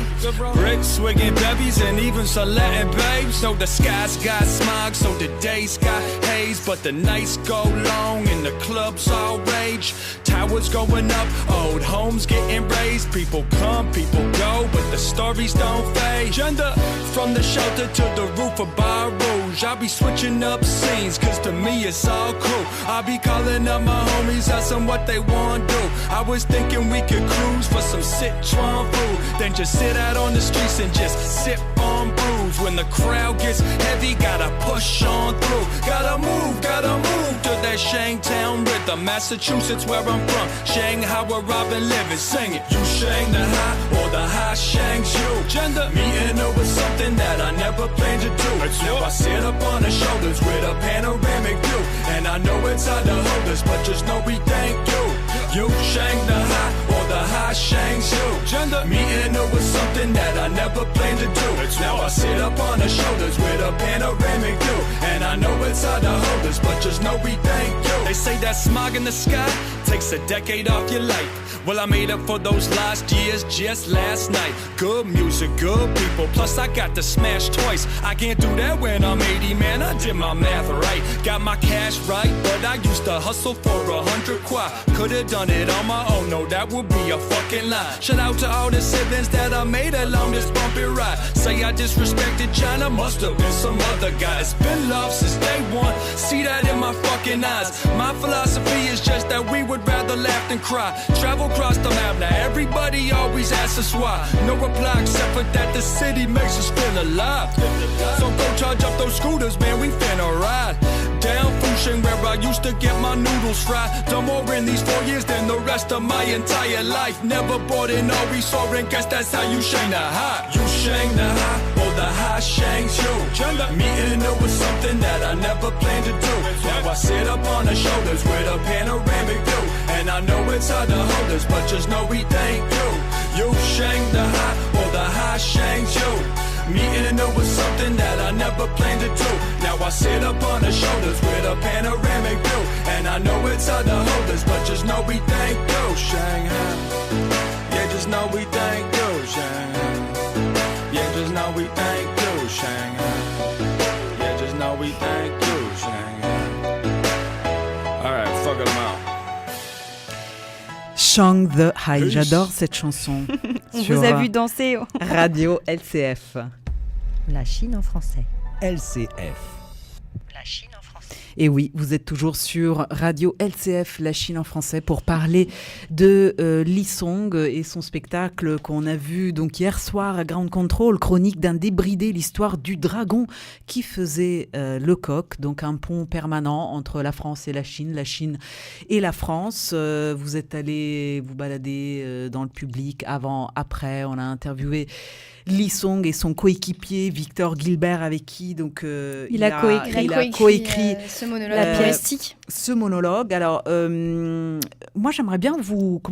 Speaker 20: brick swigging bevies and even some Latin babes. So the skies got smog, so the days got haze, but the nights go long and the clubs all rage. Towers going up, old homes getting raised. People come, people go, but the stories don't fade. Gender from the shelter to the roof of Bar Rouge. I'll be switching up scenes, cause to me it's all cool. I'll be calling up my homies, asking what they want to do. I was thinking we could cruise for some Sichuan food, then just sit out on the streets and just sip on brews. When the crowd gets heavy, gotta push on through. Gotta move to that Shangtown rhythm. Massachusetts where I'm from, Shanghai where I've been living. Sing it, you Shang the high or the high Shangs you. Gender, meeting her was something that I never planned to do. Now I sit up on the shoulders with a panoramic view, and I know it's hard to hold us, but just know we thank you. You Shang the high or the high Shangs you. Gender, meeting her was something that I never planned to do. Now I sit up on the shoulders with a panoramic view, and I know it's hard to hold us, but just know we thank you. They say that smog in the sky takes a decade off your life. Well, I made up for those lost years just last night. Good music, good people, plus I got to smash twice. I can't do that when I'm 80, man, I did my math right. Got my cash right, but I used to hustle for 100 quid. Could've done it on my own, no, that would be a fucking lie. Shout out to all the siblings that I made along this bumpy ride. Say I disrespected China, must've been some other guy. It's been love since day one, see that in my fucking eyes. My philosophy is just that we would rather laugh than cry. Travel across the map, now everybody always asks us why. No reply except for that the city makes us feel alive. So go charge up those scooters, man, we finna ride down Fusheng where I used to get my noodles fried. Done more in these 4 years than the rest of my entire life. Never bought in, always saw and guess that's how you Shang the high. You Shang the high or the high Shangs you. Meeting her was something that I never planned to do. Now I sit up on the shoulders with a panoramic view, and I know it's hard to hold us, but just know we thank you. You Shang the high or the high Shangs you. Meeting her was something that I never planned to do. Now I sit up on the shoulders with a panoramic view, and I know it's hard to hold us, but just know we thank you. Shanghai, yeah, just know we thank you. Shanghai, yeah, just know we thank you. Shanghai, yeah, just know we thank you. Shanghai. Alright, fuck them out.
Speaker 2: Shang the High, j'adore cette chanson.
Speaker 1: On vous a vu danser.
Speaker 2: Radio LCF.
Speaker 21: La Chine en français.
Speaker 22: LCF.
Speaker 21: La Chine en français.
Speaker 2: Et oui, vous êtes toujours sur Radio LCF, La Chine en français, pour parler de Li Song et son spectacle qu'on a vu donc hier soir à Ground Control, chronique d'un débridé, l'histoire du dragon qui faisait le coq, donc un pont permanent entre la France et la Chine et la France. Vous êtes allé vous balader dans le public avant, après, on a interviewé Li Song et son coéquipier Victor Gilbert, avec qui donc
Speaker 1: il a
Speaker 3: coécrit ce monologue humoristique.
Speaker 2: Ce monologue. Alors moi j'aimerais bien vous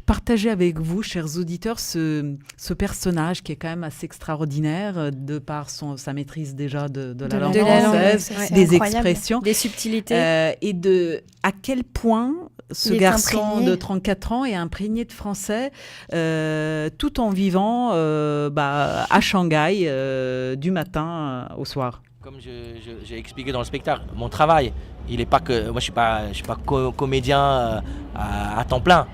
Speaker 2: partager avec vous, chers auditeurs, ce personnage qui est quand même assez extraordinaire de par sa maîtrise déjà de la langue française, des expressions,
Speaker 1: des subtilités,
Speaker 2: et de à quel point ce garçon de 34 ans est imprégné de français, tout en vivant à Shanghai du matin au soir.
Speaker 6: Comme j'ai expliqué dans le spectacle, mon travail, il est pas que moi je suis pas comédien à temps plein.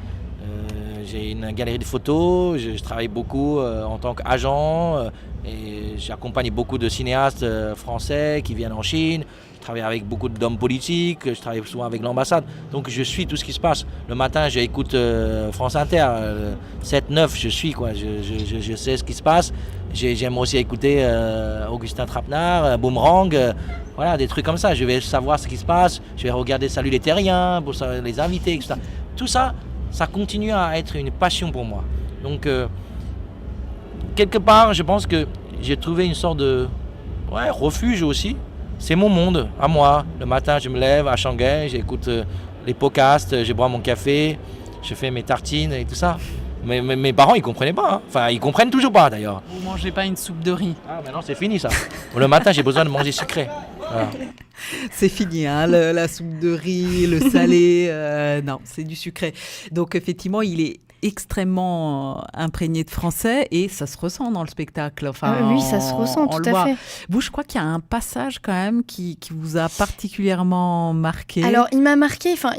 Speaker 6: J'ai une galerie de photos, je travaille beaucoup en tant qu'agent et j'accompagne beaucoup de cinéastes français qui viennent en Chine. Je travaille avec beaucoup d'hommes politiques, je travaille souvent avec l'ambassade. Donc je suis tout ce qui se passe. Le matin, j'écoute France Inter, 7-9, je suis quoi. Je sais ce qui se passe. J'aime aussi écouter Augustin Trapenard, Boomerang, voilà, des trucs comme ça. Je vais savoir ce qui se passe, je vais regarder Salut les Terriens, pour les invités, etc. Tout ça, ça continue à être une passion pour moi. Donc, quelque part, je pense que j'ai trouvé une sorte de refuge aussi. C'est mon monde, à moi. Le matin, je me lève à Shanghai, j'écoute les podcasts, je bois mon café, je fais mes tartines et tout ça. Mais mes parents, ils comprenaient pas. Hein. Enfin, ils comprennent toujours pas d'ailleurs.
Speaker 2: Vous mangez pas une soupe de riz?
Speaker 6: Ah, maintenant c'est fini ça. Le matin, j'ai besoin de manger sucré. Voilà.
Speaker 2: C'est fini, hein, la soupe de riz, le salé. Non, c'est du sucré. Donc effectivement, il est extrêmement imprégné de français et ça se ressent dans le spectacle. Enfin,
Speaker 3: oui, ça se ressent tout à fait.
Speaker 2: Vous, je crois qu'il y a un passage quand même qui vous a particulièrement marqué.
Speaker 3: Alors, il m'a marqué. Enfin,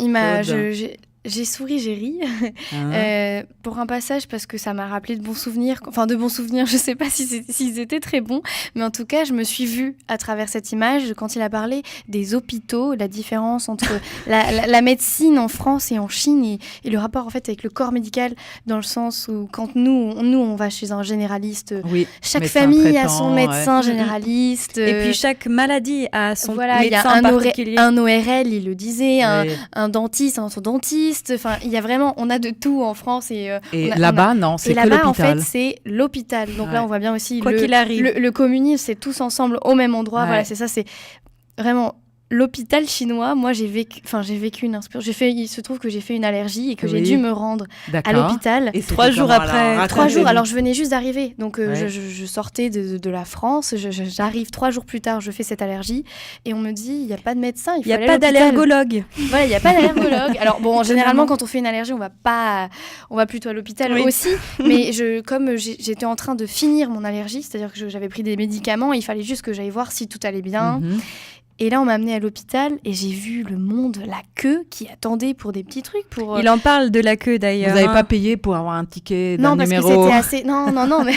Speaker 3: j'ai souri, j'ai ri pour un passage parce que ça m'a rappelé de bons souvenirs. Enfin, de bons souvenirs, je ne sais pas s'ils étaient très bons, mais en tout cas, je me suis vue à travers cette image quand il a parlé des hôpitaux, la différence entre la médecine en France et en Chine et le rapport en fait avec le corps médical dans le sens où quand nous on va chez un généraliste, chaque famille a son médecin généraliste.
Speaker 1: Et puis chaque maladie a son médecin
Speaker 3: il y a
Speaker 1: particulier.
Speaker 3: un ORL, il le disait, un dentiste, un orthodontiste. Enfin, il y a vraiment, on a de tout en France et
Speaker 2: là-bas, non, c'est que l'hôpital.
Speaker 3: Et là-bas, en fait, c'est l'hôpital. Donc là, on voit bien aussi
Speaker 1: quoi qu'il arrive,
Speaker 3: le communisme, c'est tous ensemble au même endroit. Voilà, c'est ça, c'est vraiment l'hôpital chinois. Moi, j'ai vécu une inspiration. Il se trouve que j'ai fait une allergie et que j'ai dû me rendre à l'hôpital.
Speaker 1: Et 3 jours après.
Speaker 3: 3 jours. Alors, je venais juste d'arriver. Donc, je sortais de la France. J'arrive 3 jours plus tard. Je fais cette allergie et on me dit il n'y a pas de médecin. Il n'y
Speaker 1: a pas d'allergologue.
Speaker 3: Voilà, il n'y a pas d'allergologue. Alors bon, généralement, quand on fait une allergie, on va plutôt à l'hôpital aussi. Mais comme j'étais en train de finir mon allergie, c'est-à-dire que j'avais pris des médicaments, il fallait juste que j'aille voir si tout allait bien. Et là, on m'a amenée à l'hôpital et j'ai vu le monde, la queue qui attendait pour des petits trucs.
Speaker 1: Il en parle de la queue d'ailleurs.
Speaker 2: Vous n'avez pas payé pour avoir un ticket d'un numéro?
Speaker 3: Non, parce que c'était assez... Non, mais...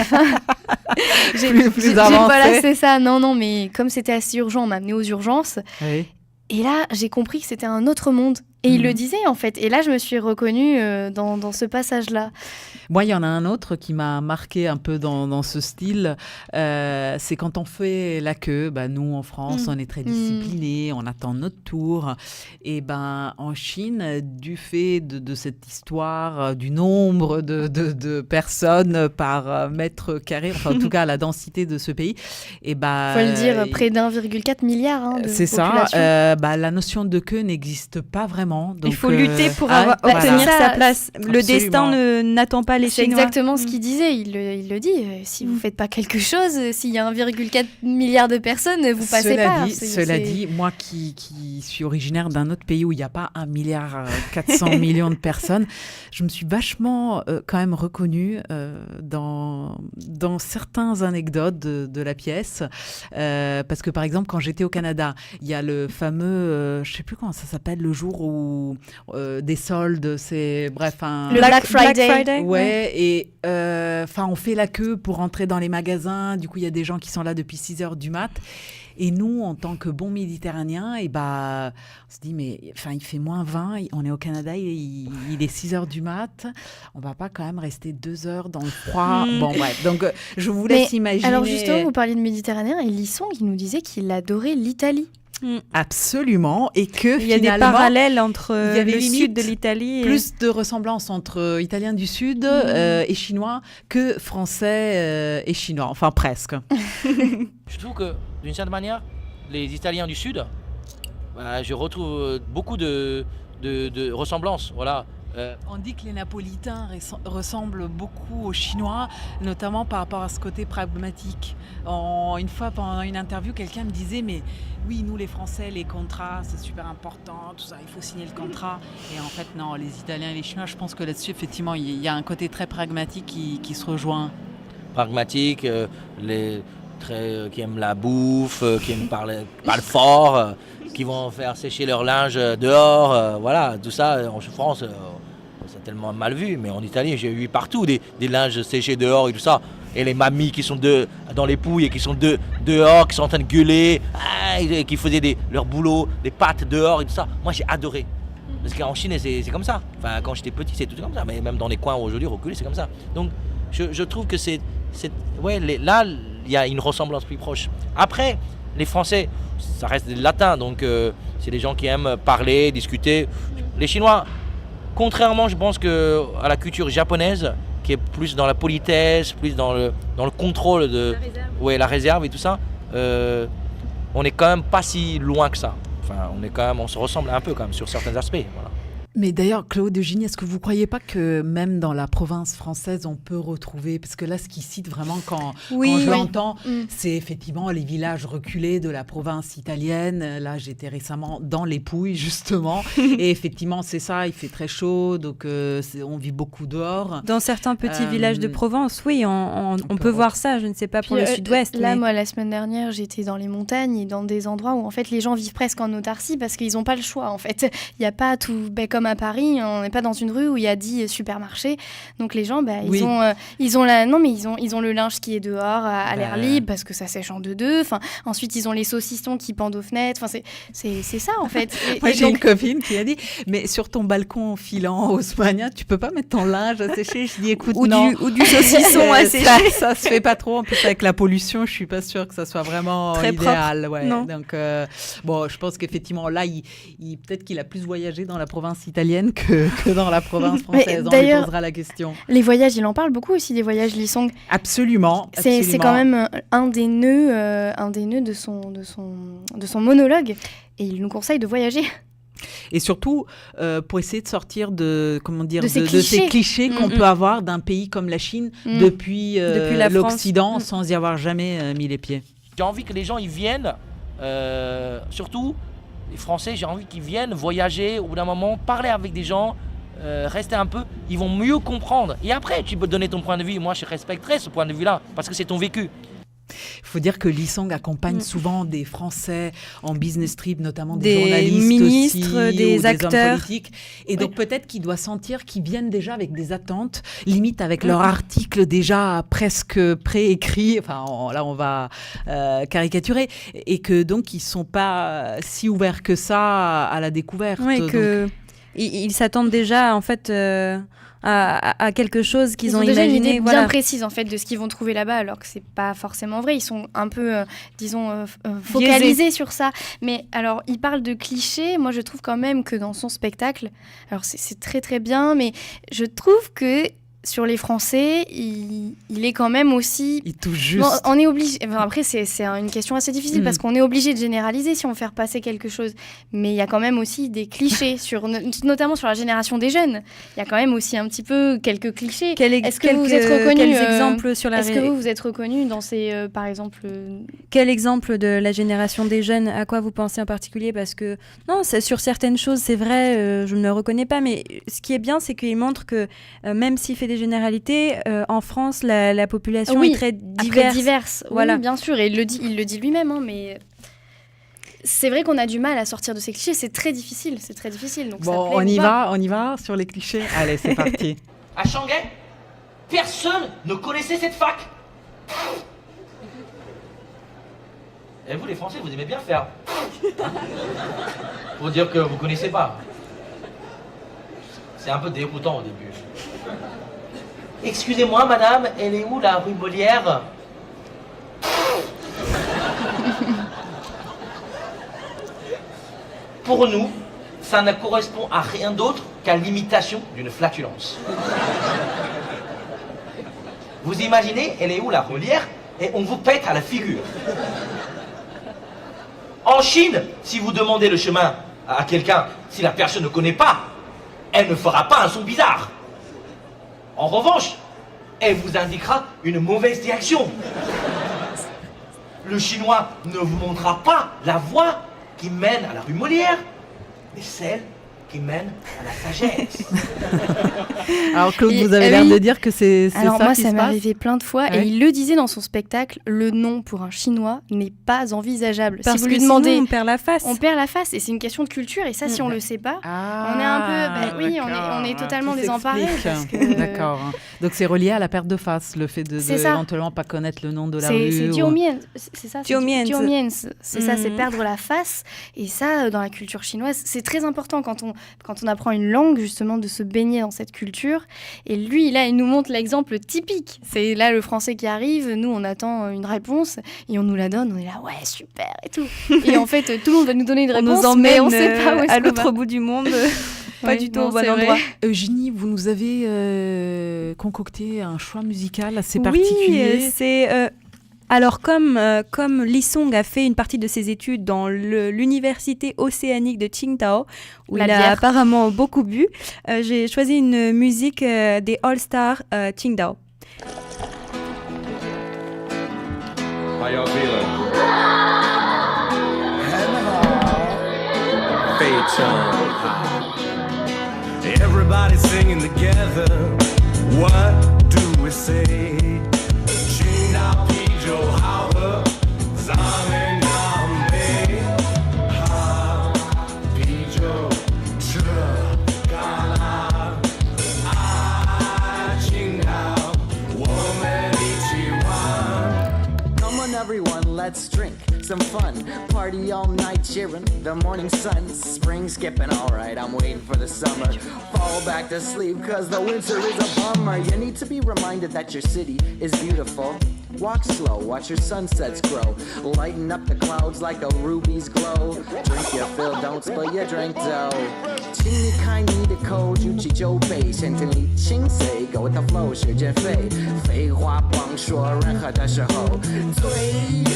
Speaker 2: plus avancé.
Speaker 3: Voilà, c'est ça. Non, mais comme c'était assez urgent, on m'a amenée aux urgences.
Speaker 2: Oui.
Speaker 3: Et là, j'ai compris que c'était un autre monde. Et il le disait, en fait. Et là, je me suis reconnue dans ce passage-là.
Speaker 2: Moi, il y en a un autre qui m'a marqué un peu dans ce style. C'est quand on fait la queue. Nous, en France, on est très disciplinés. On attend notre tour. Et en Chine, du fait de cette histoire, du nombre de personnes par mètre carré, enfin, en tout cas, la densité de ce pays, et
Speaker 3: faut le dire, près d'1,4 milliard de
Speaker 2: c'est
Speaker 3: population.
Speaker 2: Ça. La notion de queue n'existe pas vraiment. Donc,
Speaker 1: il faut lutter pour obtenir sa place.
Speaker 2: Absolument.
Speaker 1: Le destin n'attend pas les
Speaker 3: C'est
Speaker 1: Chinois.
Speaker 3: exactement ce qu'il disait. Il le dit. Si vous ne faites pas quelque chose, s'il y a 1,4 milliard de personnes, vous passez pas.
Speaker 2: Cela dit, moi qui suis originaire d'un autre pays où il n'y a pas 1,4 milliard de personnes, je me suis vachement quand même reconnue dans certaines anecdotes de la pièce. Parce que par exemple, quand j'étais au Canada, il y a le fameux, je ne sais plus comment ça s'appelle, le jour où des soldes, c'est bref
Speaker 3: le Black Friday.
Speaker 2: Ouais, et on fait la queue pour rentrer dans les magasins. Du coup, il y a des gens qui sont là depuis 6h du mat. Et nous, en tant que bons Méditerranéens, on se dit, mais il fait moins 20, on est au Canada, il est 6h du mat, on va pas quand même rester 2 heures dans le froid. Bon, bref, donc je vous laisse imaginer.
Speaker 3: Alors justement, vous parliez de Méditerranéen, et Lisson, il nous disait qu'il adorait l'Italie.
Speaker 2: Absolument, et que
Speaker 1: il y a des parallèles entre le sud de l'Italie
Speaker 2: plus de ressemblances entre Italiens du sud et Chinois que Français et Chinois, enfin presque.
Speaker 6: Je trouve que d'une certaine manière, les Italiens du sud, je retrouve beaucoup de ressemblances, voilà.
Speaker 2: On dit que les Napolitains ressemblent beaucoup aux Chinois, notamment par rapport à ce côté pragmatique. Une fois, pendant une interview, quelqu'un me disait « Mais oui, nous les Français, les contrats, c'est super important, tout ça, il faut signer le contrat. » Et en fait, non, les Italiens et les Chinois, je pense que là-dessus, effectivement, il y a un côté très pragmatique qui se rejoint.
Speaker 6: Pragmatique, qui aiment la bouffe, qui aiment parler fort, qui vont faire sécher leur linge dehors. Voilà, tout ça en France, c'est tellement mal vu. Mais en Italie, j'ai vu partout des linges séchés dehors et tout ça. Et les mamies qui sont dans les pouilles et qui sont dehors, qui sont en train de gueuler, et qui faisaient leur boulot, des pâtes dehors et tout ça. Moi, j'ai adoré. Parce qu'en Chine, c'est comme ça. Enfin, quand j'étais petit, c'est tout comme ça. Mais même dans les coins aujourd'hui reculés, c'est comme ça. Donc, je trouve que là, il y a une ressemblance plus proche. Après, les Français, ça reste des latins. Donc, c'est des gens qui aiment parler, discuter. Les Chinois, contrairement, je pense, à la culture japonaise, qui est plus dans la politesse, plus dans le contrôle de la réserve et tout ça, on n'est quand même pas si loin que ça. Enfin, on se ressemble un peu quand même sur certains aspects. Voilà.
Speaker 2: Mais d'ailleurs, Claude Eugénie, est-ce que vous ne croyez pas que même dans la province française, on peut retrouver, parce que là, ce qu'il cite vraiment quand je l'entends, c'est effectivement les villages reculés de la province italienne. Là, j'étais récemment dans les Pouilles, justement, et effectivement, c'est ça, il fait très chaud, donc on vit beaucoup dehors.
Speaker 1: Dans certains petits villages de Provence, oui, on peut voir ça, je ne sais pas pour le sud-ouest.
Speaker 3: Là, moi, la semaine dernière, j'étais dans les montagnes et dans des endroits où, en fait, les gens vivent presque en autarcie parce qu'ils n'ont pas le choix, en fait. Il n'y a pas tout... comme à Paris, on n'est pas dans une rue où il y a 10 supermarchés. Donc les gens, ils ont le linge qui est dehors à l'air libre parce que ça sèche en deux. Enfin, ensuite, ils ont les saucissons qui pendent aux fenêtres. Enfin, c'est ça, en fait.
Speaker 2: Moi, j'ai une copine qui a dit, mais sur ton balcon filant haussmannien, tu peux pas mettre ton linge à sécher. Je dis, écoute, non.
Speaker 1: Ou du saucisson à sécher.
Speaker 2: Ça se fait pas trop. En plus, avec la pollution, je suis pas sûre que ça soit vraiment
Speaker 1: très
Speaker 2: idéal.
Speaker 1: Propre.
Speaker 2: Ouais. Donc, je pense qu'effectivement, là, peut-être qu'il a plus voyagé dans la province italienne que dans la province française. On lui posera la question.
Speaker 3: Les voyages, il en parle beaucoup aussi, des voyages Li Song.
Speaker 2: Absolument.
Speaker 3: C'est quand même un des nœuds de son monologue. Et il nous conseille de voyager.
Speaker 2: Et surtout, pour essayer de sortir de ces clichés qu'on peut avoir d'un pays comme la Chine depuis l'Occident sans y avoir jamais mis les pieds.
Speaker 6: J'ai envie que les gens y viennent, surtout les Français, j'ai envie qu'ils viennent voyager au bout d'un moment, parler avec des gens, rester un peu, ils vont mieux comprendre. Et après, tu peux donner ton point de vue. Moi, je respecterai ce point de vue-là parce que c'est ton vécu.
Speaker 2: Il faut dire que Li Song accompagne souvent des Français en business trip, notamment des journalistes
Speaker 1: ministres,
Speaker 2: aussi,
Speaker 1: des
Speaker 2: ou
Speaker 1: acteurs.
Speaker 2: Des hommes politiques. Et donc peut-être qu'il doit sentir qu'ils viennent déjà avec des attentes, limite avec leur article déjà presque préécrit. Enfin, là, on va caricaturer. Et que donc, ils ne sont pas si ouverts que ça à la découverte.
Speaker 1: Oui, ils s'attendent déjà, en fait... à quelque chose qu'ils ont
Speaker 3: déjà
Speaker 1: imaginé.
Speaker 3: Une idée bien précise en fait de ce qu'ils vont trouver là-bas, alors que c'est pas forcément vrai. Ils sont un peu, focalisés sur ça. Mais alors, il parle de clichés. Moi, je trouve quand même que dans son spectacle, alors c'est très très bien, mais je trouve que sur les Français, il est quand même aussi...
Speaker 2: Il touche juste.
Speaker 3: Bon, on est obligé... Enfin, après, c'est une question assez difficile parce qu'on est obligé de généraliser si on veut faire passer quelque chose. Mais il y a quand même aussi des clichés, notamment sur la génération des jeunes. Il y a quand même aussi un petit peu quelques clichés. Est-ce que vous êtes reconnu
Speaker 1: quels exemples sur la...
Speaker 3: Est-ce que vous êtes reconnu dans ces... par exemple...
Speaker 1: Quel exemple de la génération des jeunes, à quoi vous pensez en particulier? Parce que, non, sur certaines choses, c'est vrai, je ne me reconnais pas. Mais ce qui est bien, c'est qu'il montre que même s'il fait des généralités, en France, la population est très diverse.
Speaker 3: Voilà. Oui, bien sûr, et il le dit lui-même, mais c'est vrai qu'on a du mal à sortir de ces clichés, c'est très difficile. Donc
Speaker 2: bon, on y va sur les clichés. Allez, c'est parti.
Speaker 6: À Shanghai, personne ne connaissait cette fac. Et vous, les Français, vous aimez bien faire. Faut dire que vous connaissez pas. C'est un peu déroutant au début. Excusez-moi, madame, elle est où la rue Molière? Pour nous, ça ne correspond à rien d'autre qu'à l'imitation d'une flatulence. Vous imaginez, elle est où la rue Molière? Et on vous pète à la figure. En Chine, si vous demandez le chemin à quelqu'un, si la personne ne connaît pas, elle ne fera pas un son bizarre. En revanche, elle vous indiquera une mauvaise direction. Le chinois ne vous montrera pas la voie qui mène à la rue Molière, mais celle qui mène à la sagesse.
Speaker 2: Alors Claude, vous avez l'air de dire que c'est ça qui se passe.
Speaker 3: Alors moi, ça m'est arrivé plein de fois, et il le disait dans son spectacle, le nom pour un Chinois n'est pas envisageable.
Speaker 1: Parce
Speaker 3: si vous
Speaker 1: que
Speaker 3: lui demandez,
Speaker 1: sinon, on perd la face.
Speaker 3: On perd la face, et c'est une question de culture, et ça, si on le sait pas, on est un peu, on est totalement désemparés.
Speaker 2: D'accord. Donc c'est relié à la perte de face, le fait de éventuellement pas connaître le nom de la rue.
Speaker 3: C'est Jiumian, c'est ça.
Speaker 1: Jiumian.
Speaker 3: C'est ça, c'est perdre la face, et ça, dans la culture chinoise, c'est très important quand on apprend une langue, justement, de se baigner dans cette culture. Et lui, là, il nous montre l'exemple typique. C'est là le français qui arrive, nous, on attend une réponse, et on nous la donne, on est là, ouais, super, et tout. Et en fait, tout le monde va nous donner une réponse, mais on sait pas où est-ce
Speaker 1: à l'autre bout du monde. Pas du tout au bon endroit.
Speaker 2: Eugénie, vous nous avez concocté un choix musical assez particulier.
Speaker 1: Oui, c'est... Alors, comme Li Song a fait une partie de ses études dans l'université océanique de Qingdao, où il a apparemment beaucoup bu, j'ai choisi une musique des All-Stars Qingdao.
Speaker 4: How y'all feeling? Everybody singing together. What do we say?
Speaker 22: Everyone, let's drink some fun. Party all night, cheering the morning sun. Spring skipping, alright, I'm waiting for the summer. Fall back to sleep, cause the winter is a bummer. You need to be reminded that your city is beautiful. Walk slow, watch your sunsets grow. Lighten up the clouds like a ruby's glow. Drink your fill, don't spill your drink dough. 请你看你的口，举起酒杯，先听你清 say go with the flow， 时间飞，废话不忘说，任何的时候，岁月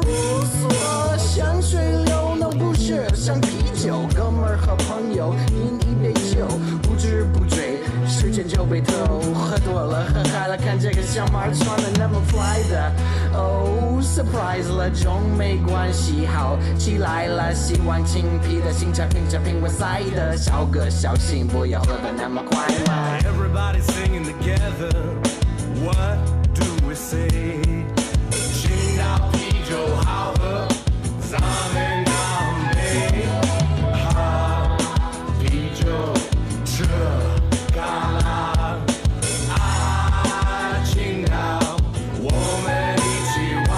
Speaker 22: 如梭，像水流，能不是像啤酒，哥们儿和朋友饮一杯酒，不知不觉时间就被偷，喝多了喝嗨了，看这个小马穿的那么 fly 的，哦 surprise 了，总没关系，好起来了，希望精疲的心肠凭着苹果塞的。 小哥小心，不要喝得那么快嘛。Everybody singing together. What do we say? 青岛啤酒好喝，咱们干杯！好啤酒这干了啊！青岛，我们一起玩。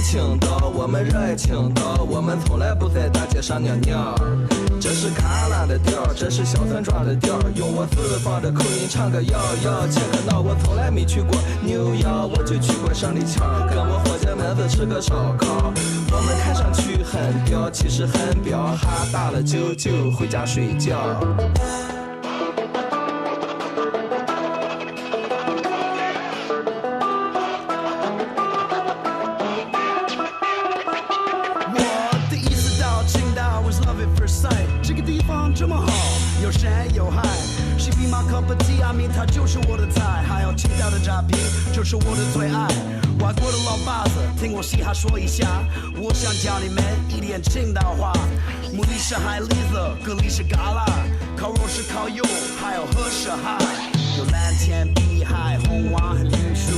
Speaker 22: 青岛，我们热爱青岛，我们从来不在大街上尿尿。这是旮旯的调儿，这是小村庄的调儿，用我四方的口音唱个要要。切克闹，我从来没去过纽约，我就去过胜利桥，跟我伙计们子吃个烧烤。我们看上去很彪，其实很彪，哈大了就回家睡觉。 这么好，有山有海，谁比马可不提阿明，他就是我的菜。还有青岛的炸皮，就是我的最爱。外国的老把子，听我嘻哈说一下，我想教你们一点青岛话。牡蛎是海蛎子，蛤蜊是旮旯，烤肉是烤油，还有河是海。有蓝天碧海，红网和绿树，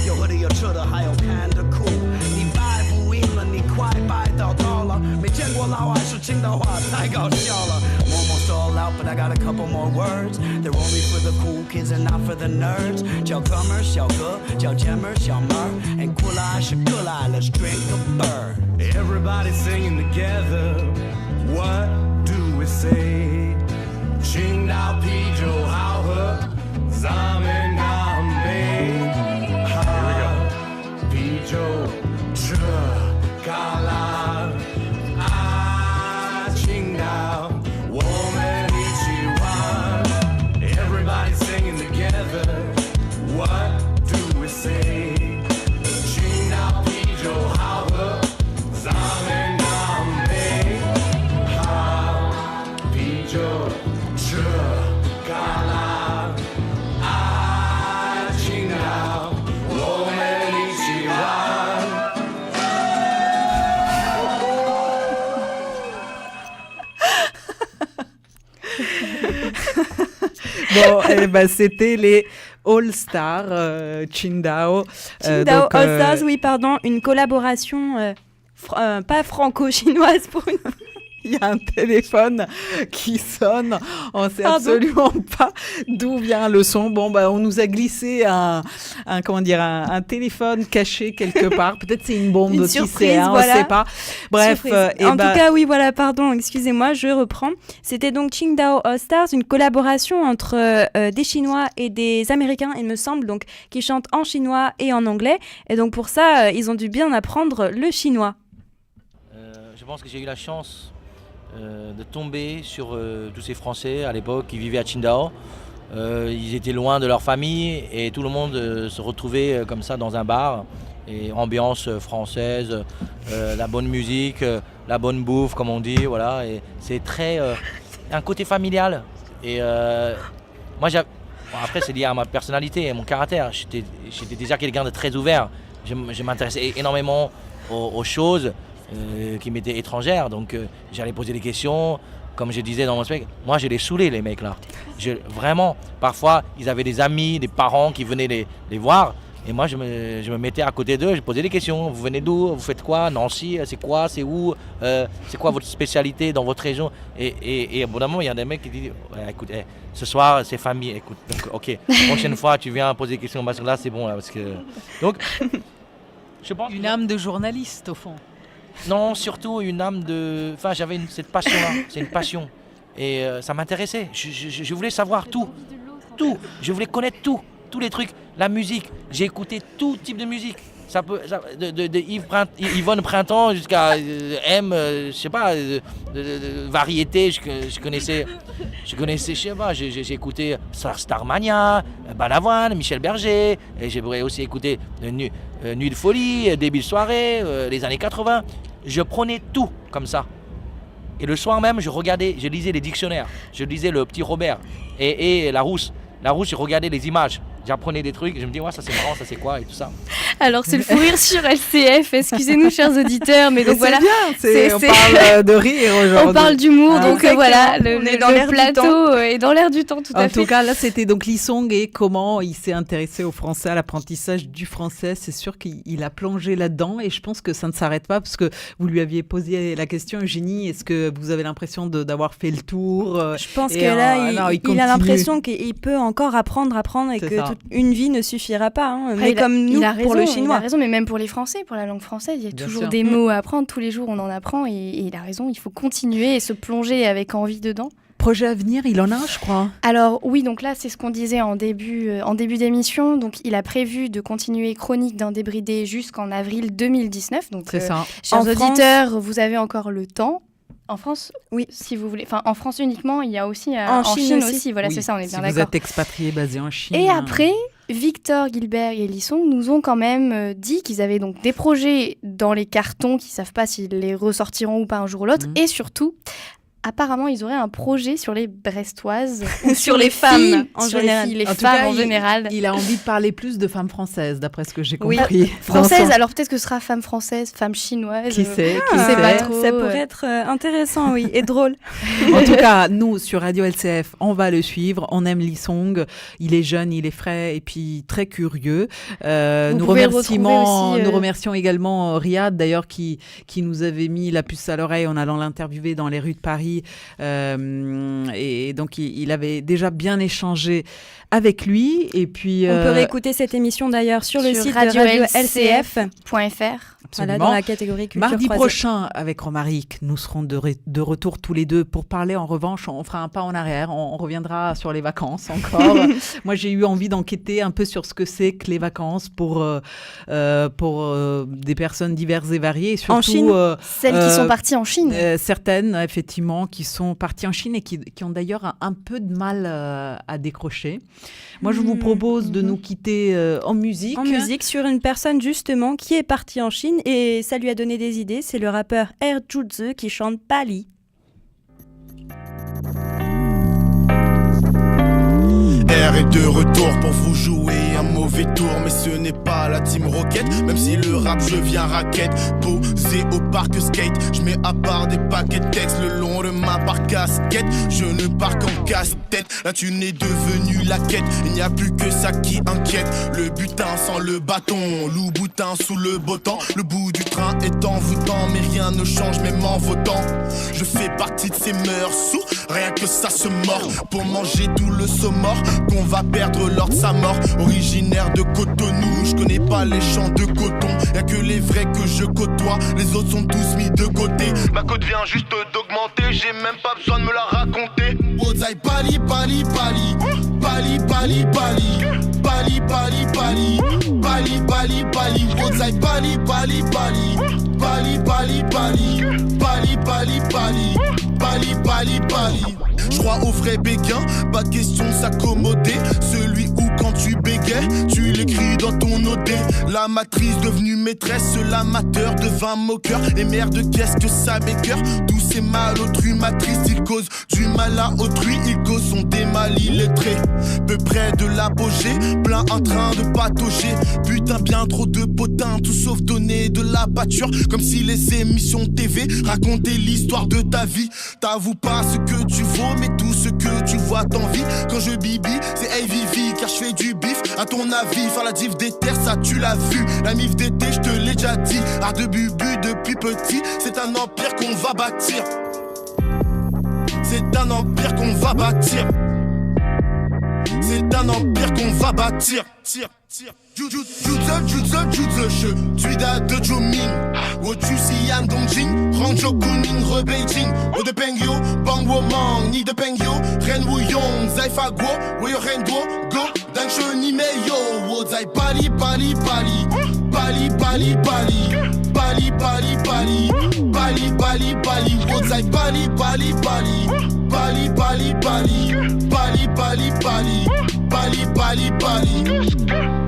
Speaker 22: 有喝的有吃的，还有看的酷。你摆不赢了，你快摆到到了，没见过老外说青岛话，太搞笑了。 Almost all out, but I got a couple more words. They're only for the cool kids and not for the nerds. 叫哥们儿小哥，叫姐们儿小妹儿， and 过来是过来 ，Let's drink a bird. Everybody singing together. What do we say? 青岛啤酒好喝，咱们干杯！啤酒这旮旯啊，青岛。 Everybody singing together. What do we say?
Speaker 2: Bon, c'était les All Stars Qingdao.
Speaker 1: Qingdao All Stars, oui, pardon, une collaboration pas franco-chinoise pour une...
Speaker 2: Il y a un téléphone qui sonne. On ne sait absolument pas d'où vient le son. Bon, on nous a glissé un téléphone caché quelque part. Peut-être c'est une bombe
Speaker 1: une
Speaker 2: qui
Speaker 1: surprise,
Speaker 2: sait, on ne sait pas. Bref.
Speaker 1: En tout cas, oui, voilà, pardon, excusez-moi, je reprends. C'était donc Qingdao All Stars, une collaboration entre des Chinois et des Américains, il me semble, donc, qui chantent en chinois et en anglais. Et donc pour ça, ils ont dû bien apprendre le chinois.
Speaker 6: Je pense que j'ai eu la chance de tomber sur tous ces Français à l'époque qui vivaient à Qingdao. Ils étaient loin de leur famille et tout le monde se retrouvait comme ça dans un bar. Et ambiance française, la bonne musique, la bonne bouffe comme on dit, voilà. Et c'est très un côté familial. Et moi, après c'est lié à ma personnalité et mon caractère. J'étais déjà quelqu'un de très ouvert. Je m'intéressais énormément aux choses qui m'étaient étrangères, donc j'allais poser des questions, comme je disais dans mon spectacle. Moi je les saoulais les mecs là, vraiment, parfois ils avaient des amis, des parents qui venaient les voir, et moi je me mettais à côté d'eux, je posais des questions. Vous venez d'où? Vous faites quoi? Nancy, c'est quoi? C'est où? C'est quoi votre spécialité dans votre région? Et au bout d'un moment il y a des mecs qui disent écoute, ce soir c'est famille, écoute, donc, ok, prochaine fois tu viens poser des questions, parce que là c'est bon là, parce que donc je pense
Speaker 2: une âme de journaliste au fond.
Speaker 6: Non, surtout une âme de... Enfin, j'avais cette passion-là, c'est une passion. Et ça m'intéressait, je voulais savoir tout. Je voulais connaître tous les trucs. La musique, j'ai écouté tout type de musique. De Yvonne Printemps jusqu'à je sais pas, variété, je connaissais, je sais pas, j'ai écouté Starmania, Balavoine, Michel Berger, et j'ai aussi écouté Nuit de folie, Début de soirée, les années 80. Je prenais tout comme ça. Et le soir même, je lisais les dictionnaires, je lisais le Petit Robert et Larousse. Je regardais les images. J'apprenais des trucs, je me dis ouais, ça c'est marrant, ça c'est quoi et tout ça.
Speaker 3: Alors c'est le fou rire sur LCF, excusez-nous chers auditeurs, mais donc voilà.
Speaker 2: On parle de rire aujourd'hui.
Speaker 3: On parle d'humour, donc voilà, le plateau est dans l'air du temps, tout à fait.
Speaker 2: En tout cas, là c'était donc Lee Song et comment il s'est intéressé au français, à l'apprentissage du français. C'est sûr qu'il a plongé là-dedans et je pense que ça ne s'arrête pas parce que vous lui aviez posé la question, Eugénie, est-ce que vous avez l'impression d'avoir fait le tour?
Speaker 1: Je pense que là, il a l'impression qu'il peut encore apprendre et que toute une vie ne suffira pas. Mais comme nous, pour le chinois.
Speaker 3: Il a raison, mais même pour les Français, pour la langue française, il y a toujours des mots à apprendre. Tous les jours, on en apprend et il a raison. Il faut continuer et se plonger avec envie dedans.
Speaker 2: Projet à venir, il en a, je crois.
Speaker 3: Alors oui, donc là, c'est ce qu'on disait en début d'émission. Donc il a prévu de continuer Chronique d'un débridé jusqu'en avril 2019. Donc,
Speaker 2: c'est ça.
Speaker 3: Chers auditeurs, vous avez encore le temps. En France, oui, si vous voulez. Enfin, en France uniquement, il y a aussi en Chine aussi. Voilà, oui, c'est ça, on est bien d'accord.
Speaker 2: Si vous êtes expatrié basé en Chine.
Speaker 3: Et après, Victor Gilbert et Lee Song nous ont quand même dit qu'ils avaient donc des projets dans les cartons, qu'ils ne savent pas s'ils les ressortiront ou pas un jour ou l'autre. Et surtout, apparemment, ils auraient un projet sur les Brestoises ou sur les femmes en général. Les femmes en général.
Speaker 2: Il a envie de parler plus de femmes françaises, d'après ce que j'ai compris.
Speaker 3: Françaises, alors peut-être que ce sera femme française, femme chinoise.
Speaker 2: Qui sait,
Speaker 3: pas trop.
Speaker 1: Ça pourrait être intéressant, oui, et drôle.
Speaker 2: En tout cas, nous, sur Radio LCF, on va le suivre. On aime Lee Song. Il est jeune, il est frais et puis très curieux. Nous remercions également Riyad, d'ailleurs, qui nous avait mis la puce à l'oreille en allant l'interviewer dans les rues de Paris. Et donc il avait déjà bien échangé avec lui et puis
Speaker 1: on peut réécouter cette émission d'ailleurs sur le site radio-lcf.fr. Voilà, dans la catégorie culture
Speaker 2: mardi
Speaker 1: croisée.
Speaker 2: prochain avec Romaric, nous serons de retour tous les deux pour parler. En revanche, on fera un pas en arrière, on reviendra sur les vacances encore. Moi j'ai eu envie d'enquêter un peu sur ce que c'est que les vacances pour des personnes diverses et variées et surtout
Speaker 3: en Chine, celles qui sont parties en Chine,
Speaker 2: certaines effectivement qui sont parties en Chine et qui ont d'ailleurs un peu de mal à décrocher. Moi je vous propose de nous quitter en musique
Speaker 1: sur une personne justement qui est partie en Chine et ça lui a donné des idées. C'est le rappeur Air Jutsu qui chante Pali.
Speaker 5: Air frère est de retour pour vous jouer un mauvais tour. Mais ce n'est pas la Team Rocket, même si le rap je viens raquette. Posé au parc skate, je mets à part des paquets de textes le long de ma barre casquette. Je ne pars qu'en casse-tête, la thune est devenue la quête. Il n'y a plus que ça qui inquiète, le butin sans le bâton, loup boutin sous le beau temps. Le bout du train est envoûtant, mais rien ne change même en votant. Je fais partie de ces mœurs sous, rien que ça se mord. Pour manger tout le saumon qu'on va perdre lors de sa mort. Originaire de Cotonou, je connais pas les champs de coton. Y'a que les vrais que je côtoie, les autres sont tous mis de côté. Ma cote vient juste d'augmenter, j'ai même pas besoin de me la raconter. Wodzai Bali, Bali, Bali, Bali, Bali, Bali, Bali, Bali, Bali, Bali, Bali, Bali, Wodzai Bali, Bali, Bali, Bali, Bali, Bali, Bali, Bali, Bali, Bali, Bali, Bali. Je crois au vrai béguin, pas de question de s'accommoder. Celui où quand tu bégais, tu l'écris dans ton OD. La matrice devenue maîtresse, l'amateur devint moqueur. Et merde, qu'est-ce que ça m'écoeure. Tous ces malotrues matrices, ils causent du mal à autrui. Ils causent sont des mal illettrés. Peu près de l'apogée, plein en train de patauger. Putain, bien trop de potins, tout sauf donner de la pâture. Comme si les émissions TV racontaient l'histoire de ta vie. T'avoues pas ce que tu vaux, mais tout ce que tu vois t'envie. Quand je bibi, c'est hey Vivi, car je fais du bif. À ton avis, faire la div des terres, ça tu l'as vu. La mif d'été, je te l'ai déjà dit. Art de bubu depuis petit, c'est un empire qu'on va bâtir. C'est un empire qu'on va bâtir. C'est un empire qu'on va bâtir. Tire. Je suis da de Joming. Wo tu si an Dongjing, Rangjo Kuning, Rebeijing. O de Pengyo, Bangwo Mang, ni de Pengyo, Ren Wu Yong, Zai Fa Guo, Wo Yo Ren Duo, Go, Dan Sho Ni Me Yo, Wo Zai Bali, Bali, Bali, Bali, Bali, Bali, Bali, Bali, Bali, Bali, Bali, Bali, Wo Zai Bali, Bali, Bali, Bali, Bali, Bali, Bali, Bali, Bali, Bali, Bali, Bali.